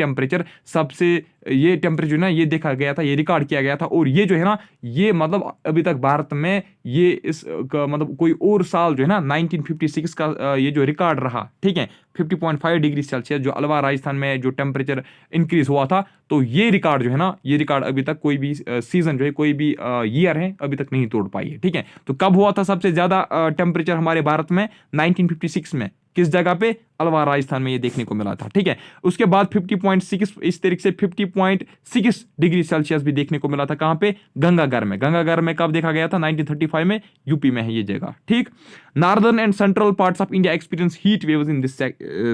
टेम्परेचर ना ये देखा गया था, ये रिकॉर्ड किया गया था। और ये जो है ना, ये मतलब अभी तक भारत में ये इस मतलब कोई और साल जो है ना 1956 का ये जो रिकॉर्ड रहा, ठीक है, 50.5 डिग्री सेल्सियस जो अलवार राजस्थान में जो टेम्परेचर इंक्रीज हुआ था, तो ये रिकॉर्ड जो है ना, ये रिकॉर्ड अभी तक कोई भी सीजन जो है, कोई भी ईयर है, अभी तक नहीं तोड़ पाई है, ठीक है। तो कब हुआ था सबसे ज्यादा टेम्परेचर हमारे भारत में, 1956 में। किस जगह पे, अलवार राजस्थान में ये देखने को मिला था, ठीक है। उसके बाद 50.6 इस तरीके से 50.6 डिग्री सेल्सियस भी देखने को मिला था। कहां पे? गंगागर में। गंगागर में कब देखा गया था? 1935 में। यूपी में है ये जगह, ठीक। Northern and central parts of India experience heat waves in this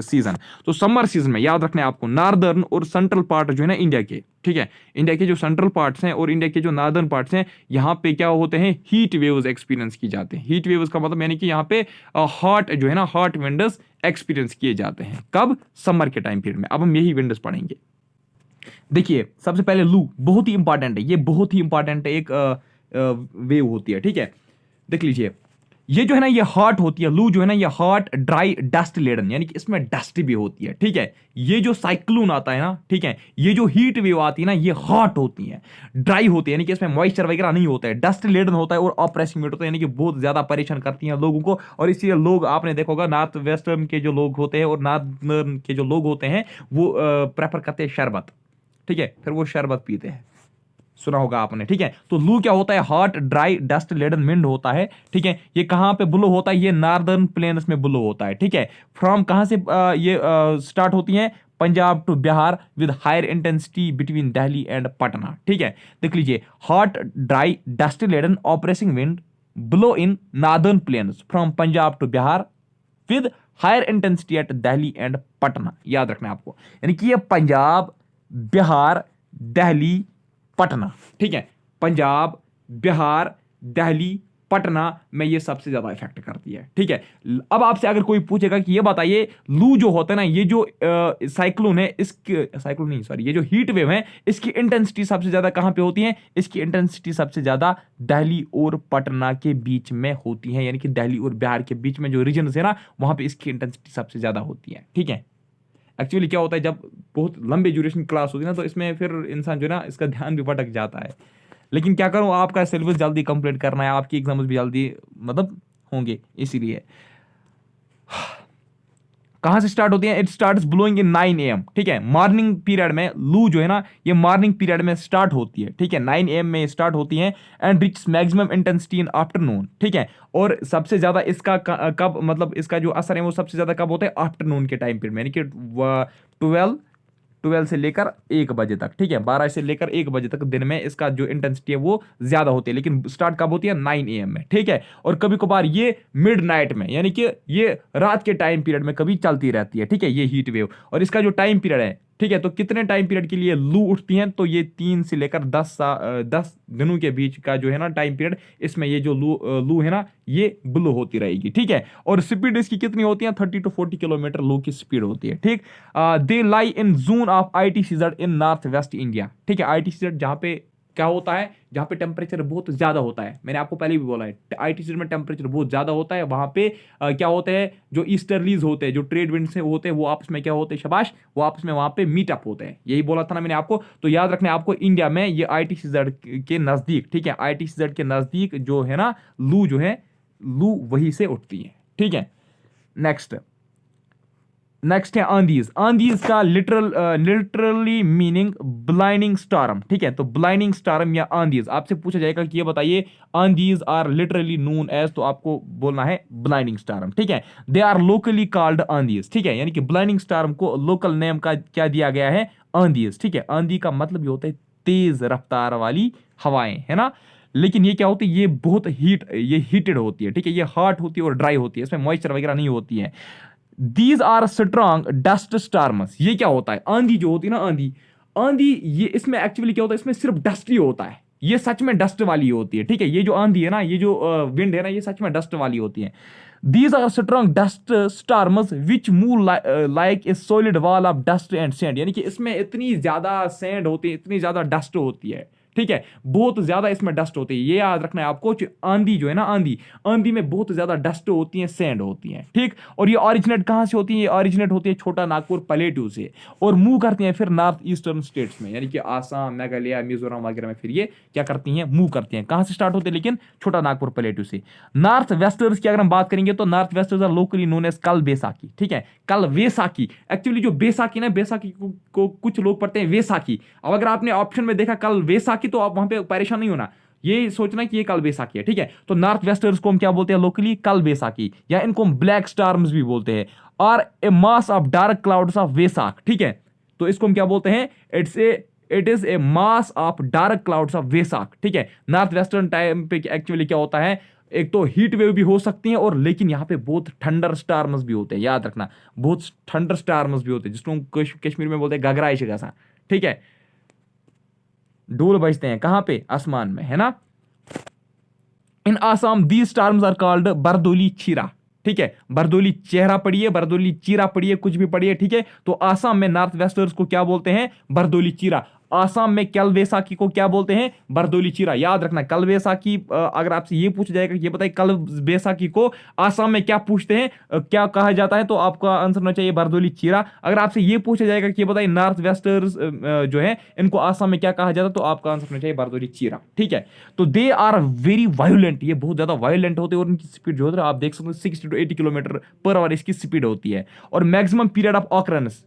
season. तो समर सीजन में याद रखना है आपको, नॉर्दर्न और सेंट्रल पार्ट जो है ना इंडिया के, ठीक है, इंडिया के जो सेंट्रल पार्ट्स हैं और इंडिया के जो नॉर्दर्न पार्ट्स हैं, यहाँ पे क्या होते हैं? हीट वेव्स एक्सपीरियंस की जाते हैं। हीट वेव्स का मतलब यानी कि यहाँ पे हॉट जो है ना, हॉट विंडर्स एक्सपीरियंस किए जाते हैं। कब? समर के टाइम पीरियड में। अब हम यही विंडर्स पढ़ेंगे। देखिए सबसे पहले लू बहुत ही इंपॉर्टेंट है, ये बहुत ही इंपॉर्टेंट एक वेव होती है, ठीक है। देख लीजिए, ये जो है ना ये हॉट होती है। लू जो है ना ये हॉट ड्राई डस्ट लेडन, यानी कि इसमें डस्ट भी होती है, ठीक है। ये जो साइक्लोन आता है ना, ठीक है, ये जो हीट वेव आती है ना, ये हॉट होती है, ड्राई होती है, यानी कि इसमें मॉइस्चर वगैरह नहीं होता है, डस्ट लेडन होता है और ऑप्रेसिंग होता है, यानी कि बहुत ज्यादा परेशान करती हैं लोगों को। और इसलिए लोग, आपने देखा होगा, नॉर्थ वेस्टर्न के जो लोग होते हैं और नॉर्दर्न के जो लोग होते हैं वो प्रेफर करते हैं शरबत, ठीक है, फिर वो शरबत पीते हैं, सुना होगा आपने, ठीक है। तो लू क्या होता है? Hot dry dust laden wind होता है, ठीक है। ये कहां पे ब्लो होता है? ये नॉर्दर्न प्लेन्स में ब्लो होता है, ठीक है। फ्रॉम कहां से ये स्टार्ट होती है? Punjab to Bihar with higher intensity between Delhi and Patna, ठीक है। देख लीजिए, hot dry dust laden oppressing wind blow in northern plains from Punjab to Bihar with higher intensity at Delhi and Patna. याद रखना है आपको, यानी कि ये पंजाब, बिहार, दिल्ली, पटना, ठीक है। पंजाब, बिहार, दिल्ली, पटना में ये सबसे ज्यादा इफेक्ट करती है, ठीक है। अब आपसे अगर कोई पूछेगा कि ये बताइए, लू जो होता है ना, ये जो साइक्लोन है, इसके साइक्लोन नहीं सॉरी, ये जो हीट वेव है, इसकी इंटेंसिटी सबसे ज्यादा कहां पे होती है? इसकी इंटेंसिटी सबसे ज्यादा दिल्ली और पटना के बीच में होती है, यानी कि दिल्ली और बिहार के बीच में जो रीजन है ना, वहां पे इसकी इंटेंसिटी सबसे ज्यादा होती है, ठीक है। एक्चुअली क्या होता है, जब बहुत लंबे ड्यूरेशन क्लास होती है ना, तो इसमें फिर इंसान जो है ना, इसका ध्यान भी भटक जाता है। लेकिन क्या करूं, आपका सिलेबस जल्दी कंप्लीट करना है, आपकी एग्जाम्स भी जल्दी मतलब होंगे, इसीलिए। कहां से स्टार्ट होती है? It starts blowing in 9 AM, ठीक है। मॉर्निंग पीरियड में लू जो है ना, ये मॉर्निंग पीरियड में स्टार्ट होती है, ठीक है, 9 AM में स्टार्ट होती है and rich maximum intensity in afternoon, ठीक है। और सबसे ज्यादा इसका कब, मतलब इसका जो असर है वो सबसे ज्यादा कब होता है? आफ्टरनून के टाइम पीरियड में, यानी कि 12 से लेकर 1 बजे तक, ठीक है, 12 से लेकर 1 बजे तक दिन में इसका जो इंटेंसिटी है वो ज्यादा होती है। लेकिन स्टार्ट कब होती है? 9 AM में, ठीक है। और कभी कभार ये मिडनाइट में, यानी कि ये रात के टाइम पीरियड में कभी चलती रहती है, ठीक है, ये हीट वेव। और इसका जो टाइम पीरियड है, ठीक है, तो कितने टाइम पीरियड के लिए लू उठती हैं? तो ये 3 से लेकर 10 दिनों के बीच का जो है ना टाइम पीरियड, इसमें ये जो लू है ना, ये ब्लो होती रहेगी, ठीक है। और स्पीड इसकी कितनी होती है? 30 to 40 किलोमीटर लू की स्पीड होती है, ठीक। They lie in zone of ITCZ in north west India, ठीक है। ITCZ जहां पे क्या होता है? जहां पे टेम्परेचर बहुत ज्यादा होता है, मैंने आपको पहले भी बोला है, ITCZ में टेम्परेचर बहुत ज्यादा होता है। वहां पे क्या होते हैं? जो ईस्टर्लीज होते हैं, जो ट्रेड विंड से होते हैं, वो आपस में क्या होते हैं? शाबाश, वो आपस में वहां पे मीट अप होते हैं। यही बोला था ना मैंने आपको। तो याद रखना है आपको, इंडिया में ये ITCZ के नजदीक, ठीक है, ITCZ के नजदीक जो है ना लू जो है, लू वहीं से उठती है, ठीक है। नेक्स्ट है आंधीज। आंधीज का लिटरली मीनिंग ब्लाइंडिंग स्टॉर्म, ठीक है। तो ब्लाइंडिंग स्टॉर्म या आंधीज, आपसे पूछा जाएगा कि ये बताइए, आंधीज आर लिटरली नोन एज, तो आपको बोलना है ब्लाइंडिंग स्टॉर्म, ठीक है। दे आर लोकली कॉल्ड आंधीज, ठीक है, यानी कि ब्लाइंडिंग स्टॉर्म को लोकल नेम का क्या दिया गया है? आंधीज, ठीक है। आंधी का मतलब ये होता है तेज रफ्तार वाली हवाएं, है ना। लेकिन ये क्या होती है? ये बहुत ये हीटेड होती है, ठीक है, ये हॉट होती है और ड्राई होती है, इसमें मॉइस्चर वगैरह नहीं होती है। These are strong dust storms. ये क्या होता है? आंधी जो होती है ना, आंधी, आंधी ये इसमें एक्चुअली क्या होता है? इसमें सिर्फ डस्ट ही होता है, ये सच में डस्ट वाली होती है, ठीक है। ये जो आंधी है ना, ये जो विंड है ना, ये सच में डस्ट वाली होती है। These are strong dust storms which move like a solid wall of dust and sand, यानी कि इसमें इतनी ज्यादा सैंड होती है, इतनी ज्यादा डस्ट होती है, ठीक है, बहुत ज्यादा इसमें डस्ट होती है। ये याद रखना है आपको, आंधी जो है ना, आंधी में बहुत ज्यादा डस्ट होती है, सैंड होती है, ठीक। और ये ओरिजिनेट कहां से होती है? ये ओरिजिनेट होती है छोटा नागपुर प्लेटू से, और मूव करती हैं फिर नॉर्थ ईस्टर्न स्टेट्स में, यानी कि आसाम, मेघालय, मिजोरम वगैरह में फिर ये क्या करती हैं? मूव करती हैं। कहां से स्टार्ट होते हैं? लेकिन छोटा नागपुर प्लेटू से। नॉर्थ वेस्टर्स की अगर हम बात करेंगे, तो north westers are locally known as Kal Baisakhi, ठीक है, कल वैसाखी। एक्चुअली जो बैसाखी ना, बैसाखी को कुछ लोग पढ़ते हैं वैसाखी। अब अगर आपने ऑप्शन में देखा कल वैसाखी, तो आप वहां पे परेशान नहीं होना, ये सोचना कि ये कल बैसाखी है, ठीक है। तो नॉर्थ वेस्टर्स को हम क्या बोलते हैं लोकली, कल बैसाखी, या इनको हम ब्लैक स्टार्म्स भी बोलते हैं, और a mass of dark clouds of Vaisakh, ठीक है। तो इसको हम क्या बोलते हैं, it is a mass of dark clouds of Vaisakh, ठीक है। नॉर्थ वेस्टर्न टाइम पे एक्चुअली क्या होता है, एक तो हीट वेव भी हो सकती है, और लेकिन यहाँ पे बहुत थंडर स्टार्म्स भी होते हैं, याद रखना, बहुत थंडर स्टार्म्स भी होते हैं, जिसको हम कश्मीर में बोलते हैं गगराई शिगासा, ठीक है। डोल बजते हैं कहां पे, आसमान में, है ना। इन आसाम दी स्टार्म्स आर कॉल्ड बरदोली चीरा, ठीक है। बरदोली चेहरा पढ़िए, बरदोली चीरा पढ़िए, कुछ भी पढ़िए, ठीक है। तो आसाम में नॉर्थ वेस्टर्स को क्या बोलते हैं, बरदोली चीरा। आसाम में कल बैसाखी को क्या बोलते हैं, बरदोली चीरा। याद रखना, कल बैसाखी, अगर आपसे ये पूछा जाएगा कि ये बताइए कल बैसाखी को आसाम में क्या पूछते हैं, क्या कहा जाता है, तो आपका आंसर होना चाहिए बरदोली चीरा। अगर आपसे ये पूछा जाएगा कि ये बताइए नॉर्थ वेस्टर्स जो है इनको आसाम में क्या कहा जाता है, तो आपका आंसर होना चाहिए बरदोली चीरा, ठीक है। तो दे आर वेरी वायलेंट, ये बहुत ज्यादा वायलेंट होते हैं, और इनकी स्पीड जो होती है आप देख सकते हैं 60 to 80 किलोमीटर पर आवर इसकी स्पीड होती है। और मैक्सिमम पीरियड ऑफ ऑकरेंस,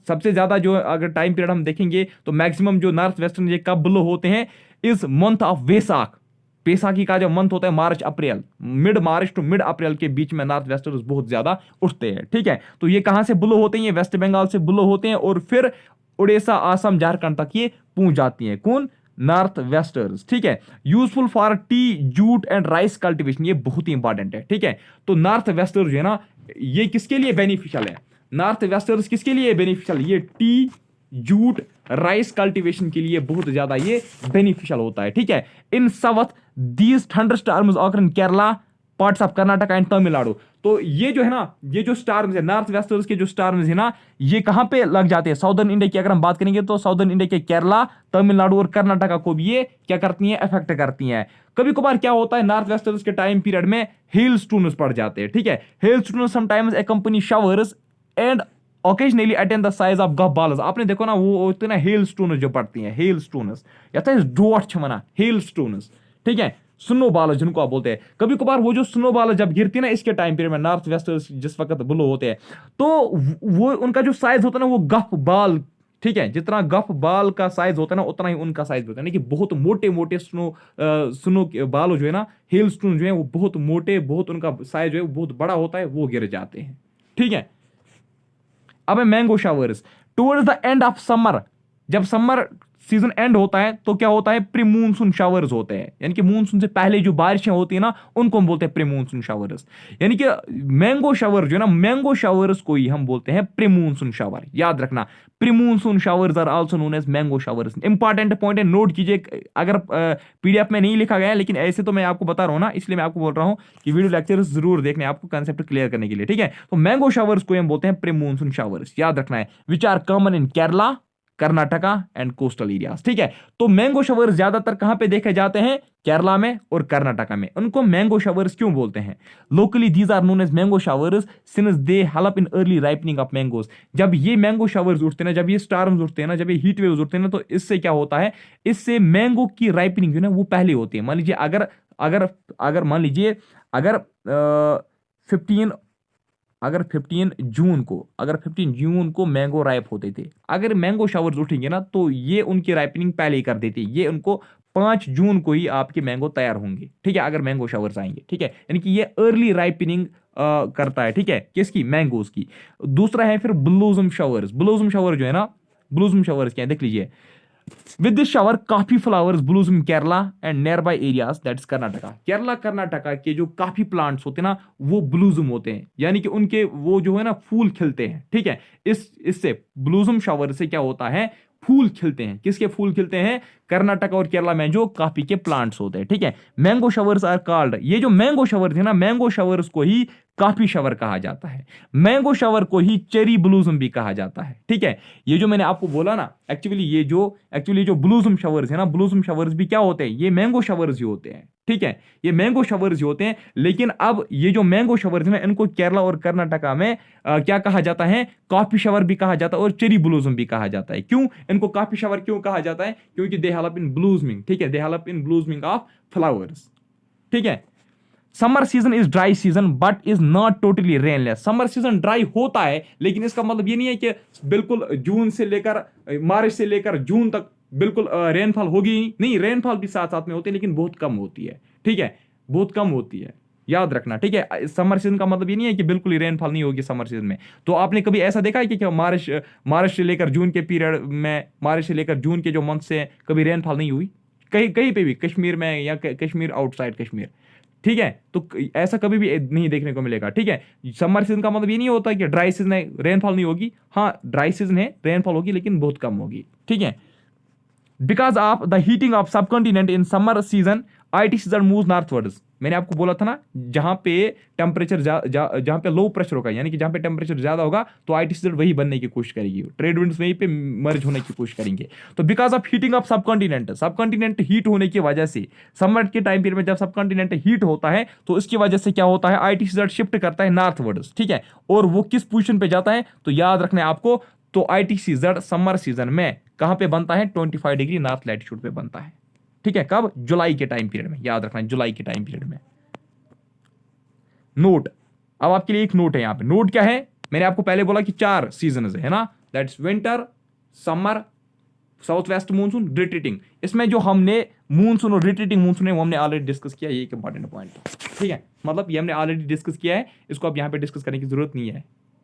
सबसे ज्यादा जो अगर टाइम पीरियड हम देखेंगे तो मैक्सिमम जो नॉर्थ वेस्टर्न ये कब ब्लो होते हैं, इस मंथ ऑफ वैसाख। बैसाखी का जो मंथ होता है मार्च अप्रैल, मिड मार्च टू मिड अप्रैल के बीच में नॉर्थ वेस्टर्स बहुत ज्यादा उठते हैं, ठीक है। तो ये कहां से ब्लो होते हैं, ये वेस्ट बंगाल से ब्लो होते हैं, और फिर उड़ीसा, आसाम, झारखंड तक ये पहुंच जाती हैं। कौन, नॉर्थ वेस्टर्स, ठीक है। Useful for T, jute and rice cultivation, ये बहुत ही इंपॉर्टेंट है, ठीक है। तो नॉर्थ वेस्टर्स जो है ना, ये किसके लिए बेनिफिशियल है, नॉर्थ वेस्टर्स किसके लिए बेनिफिशियल, ये टी, जूट, राइस कल्टीवेशन के लिए बहुत ज्यादा ये बेनिफिशियल होता है, ठीक है। In south these thunder storms occur in Kerala, parts of Karnataka and Tamil Nadu. तो ये जो है ना, ये जो स्टार्म्स है, नॉर्थ वेस्टर्स के जो स्टार्म्स है ना, ये कहां पे लग जाते हैं, साउदर्न इंडिया की अगर हम बात करेंगे तो साउदर्न इंडिया के केरला, तमिलनाडु और कर्नाटका को भी ये क्या करती हैं, अफेक्ट करती हैं। कभी कभार क्या होता है, नॉर्थ वेस्टर्स के टाइम पीरियड में हेल स्टोन्स पड़ जाते हैं, ठीक है। Hail stones sometimes accompany showers and occasionally attain the size of गफ बॉल्स। आपने देखो ना, वो होते ना हेल स्टोन्स जो पड़ती हैं, हेल स्टोन्स, या तो डॉट छमना हेल स्टोन्स, ठीक है। स्नो बॉल जिनको आप बोलते हैं, कभी कभार वो जो स्नो बॉल जब गिरती है ना इसके टाइम पीरियड में, नॉर्थ वेस्टर्स जिस वक्त ब्लो होते हैं, तो वो उनका जो साइज होता है ना, वो गफ बॉल, ठीक है, जितना गफ बॉल का साइज होता है ना उतना ही उनका साइज होता है, यानी कि बहुत मोटे मोटे स्नो बॉल जो है ना, हेल स्टोन जो है वो बहुत मोटे, बहुत उनका साइज जो है वो बहुत बड़ा होता है, वो गिर जाते हैं, ठीक है। अब mango showers towards the end of summer, जब समर सीजन एंड होता है तो क्या होता है, प्री मूनसून शावर्स होते हैं, यानी कि मूनसून से पहले जो बारिशें होती है ना उनको हम बोलते हैं प्री मूनसून शावर्स। यानी कि मैंगो शावर जो है ना, मैंगो शावर्स को ही हम बोलते हैं प्री मूनसून शावर। याद रखना, pre monsoon showers are also known as mango showers. Important point है, नोट कीजिए, अगर पीडीएफ में नहीं लिखा गया है, लेकिन ऐसे तो मैं आपको बता रहा हूं ना, इसलिए मैं आपको बोल रहा हूं कि वीडियो लेक्चर जरूर देखने, आपको कंसेप्ट क्लियर करने के लिए, ठीक है। तो मैंगो शावर्स को हम बोलते हैं प्री मूनसून शावर्स, याद रखना है, which are common in Kerala, Karnataka and coastal areas, ठीक है। तो मैंगो शावर्स ज्यादातर कहां पे देखे जाते हैं, केरला में और कर्नाटका में। उनको मैंगो शावर्स क्यों बोलते हैं, locally these are known as mango showers since they help in early ripening of mangoes. जब ये मैंगो शावर्स उठते हैं ना, जब ये स्टार्म्स उठते हैं ना, जब ये हीट वेव्स उठते हैं ना, तो इससे क्या होता है, इससे मैंगो की राइपनिंग जो है ना वो पहले होती है। मान लीजिए अगर अगर अगर मान लीजिए अगर 15 अगर 15 जून को मैंगो राइप होते थे, अगर मैंगो शावर्स उठेंगे ना तो ये उनकी राइपनिंग पहले ही कर देती है, ये उनको 5 जून को ही आपके मैंगो तैयार होंगे, ठीक है, अगर मैंगो शावर्स आएंगे, ठीक है। यानी कि ये अर्ली राइपनिंग करता है, ठीक है, किसकी, मैंगोज की। दूसरा है फिर ब्लूजम शावर्स। ब्लूजम शावर जो है ना, ब्लूजम शावर्स क्या है देख लीजिए, with this shower coffee flowers blossom in Kerala and nearby areas that is Karnataka। Kerala Karnataka के जो काफी प्लांट्स होते हैं ना वो ब्लूजम होते हैं, यानी कि उनके वो जो है ना फूल खिलते हैं, ठीक है। इससे ब्लूजम शावर से क्या होता है, फूल खिलते हैं। किसके फूल खिलते हैं, कर्नाटक और केरला में जो कॉफी के प्लांट्स होते हैं, ठीक है। मैंगो शावर्स आर कॉल्ड, ये जो मैंगो शावर थे ना, मैंगो शावर्स को ही कॉफी शावर कहा जाता है, मैंगो शावर को ही चेरी ब्लूजम भी कहा जाता है, ठीक है। ये जो मैंने आपको बोला ना, एक्चुअली जो ब्लूजम शावर्स है ना, ब्लूजम शावर्स भी क्या होते हैं, ये मैंगो शावर्स ही होते हैं, ठीक है, ये मैंगो शावर्स ही होते हैं। लेकिन अब ये जो मैंगो शावर्स है ना, इनको केरला और कर्नाटका में क्या कहा जाता है, कॉफी शावर भी कहा जाता है और चेरी ब्लूजम भी कहा जाता है। क्यों इनको कॉफी शावर क्यों कहा जाता है, क्योंकि दे हेल्प इन ब्लूजमिंग, ठीक है, they help in blossoming of flowers, ठीक है। Summer season is dry season but is not totally rainless. Summer season dry होता है, लेकिन इसका मतलब ये नहीं है कि बिल्कुल जून से लेकर मार्च से लेकर जून तक बिल्कुल रेनफॉल होगी ही नहीं, रेनफॉल भी साथ साथ में होती है लेकिन बहुत कम होती है, ठीक है, बहुत कम होती है, याद रखना, ठीक है। समर सीजन का मतलब ये नहीं है कि बिल्कुल ही रेनफॉल नहीं होगी समर सीजन में। तो आपने कभी ऐसा देखा है कि क्या मार्च मार्च से लेकर जून के पीरियड में, मार्च से लेकर जून के जो मंथ से कभी रेनफॉल नहीं हुई कहीं कहीं पे भी, कश्मीर में या कश्मीर आउटसाइड कश्मीर, ठीक है। तो ऐसा कभी भी नहीं देखने को मिलेगा, ठीक है। समर सीजन का मतलब ये नहीं होता कि ड्राई सीजन है रेनफॉल नहीं होगी, हाँ ड्राई सीजन है रेनफॉल होगी लेकिन बहुत कम होगी, ठीक है। Because of the heating of subcontinent in summer season IT season move northwards, मैंने आपको बोला था ना, जहां पे टेम्परेचर जहां पे लो प्रेशर होगा यानी कि जहां पे टेम्परेचर ज्यादा होगा तो आईटी सीजन वही बनने की कोशिश करेगी, ट्रेड विंड्स वहीं पे मर्ज होने की कोशिश करेंगे। तो बिकॉज ऑफ हीटिंग ऑफ सब कॉन्टिनेंट हीट होने की वजह से समर के टाइम पीरियड में जब सब कॉन्टिनेंट हीट होता है तो इसकी वजह से क्या होता है, आईटी सीजन शिफ्ट करता है नॉर्थवर्ड्स, ठीक है। और वो किस पोजीशन पे जाता है तो याद रखना है आपको, तो आईटीसीजेड समर सीजन में कहां पे बनता है, 25 डिग्री नॉर्थ लैटिट्यूड पे बनता है, ठीक है। कब, जुलाई के टाइम पीरियड में, याद रखना है जुलाई के टाइम पीरियड में। नोट, अब आपके लिए एक नोट है यहां पे, नोट क्या है, मैंने आपको पहले बोला कि 4 सीजन है ना, that's winter, summer, south west monsoon, retreating. इसमें जो हमने मूनसून और रिट्रीटिंग मूनसून है वो हमने ऑलरेडी डिस्कस किया, ये एक इंपॉर्टेंट पॉइंट है, ठीक है। मतलब ये हमने ऑलरेडी डिस्कस किया है, इसको अब यहां पे डिस्कस करने की जरूरत नहीं है,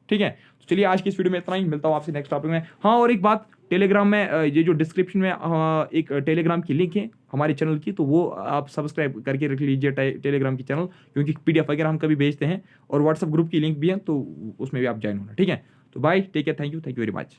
ठीक है। तो चलिए आज की इस वीडियो में इतना ही, मिलता हूं आपसे नेक्स्ट टॉपिक में। हाँ और एक बात, टेलीग्राम में ये जो डिस्क्रिप्शन में एक टेलीग्राम की लिंक है हमारे चैनल की, तो वो आप सब्सक्राइब करके रख लीजिए टेलीग्राम की चैनल, क्योंकि पीडीएफ वगैरह हम कभी भेजते हैं, और व्हाट्सएप ग्रुप की लिंक भी है तो उसमें भी आप ज्वाइन होना, ठीक है। तो bye, take care, thank you very much.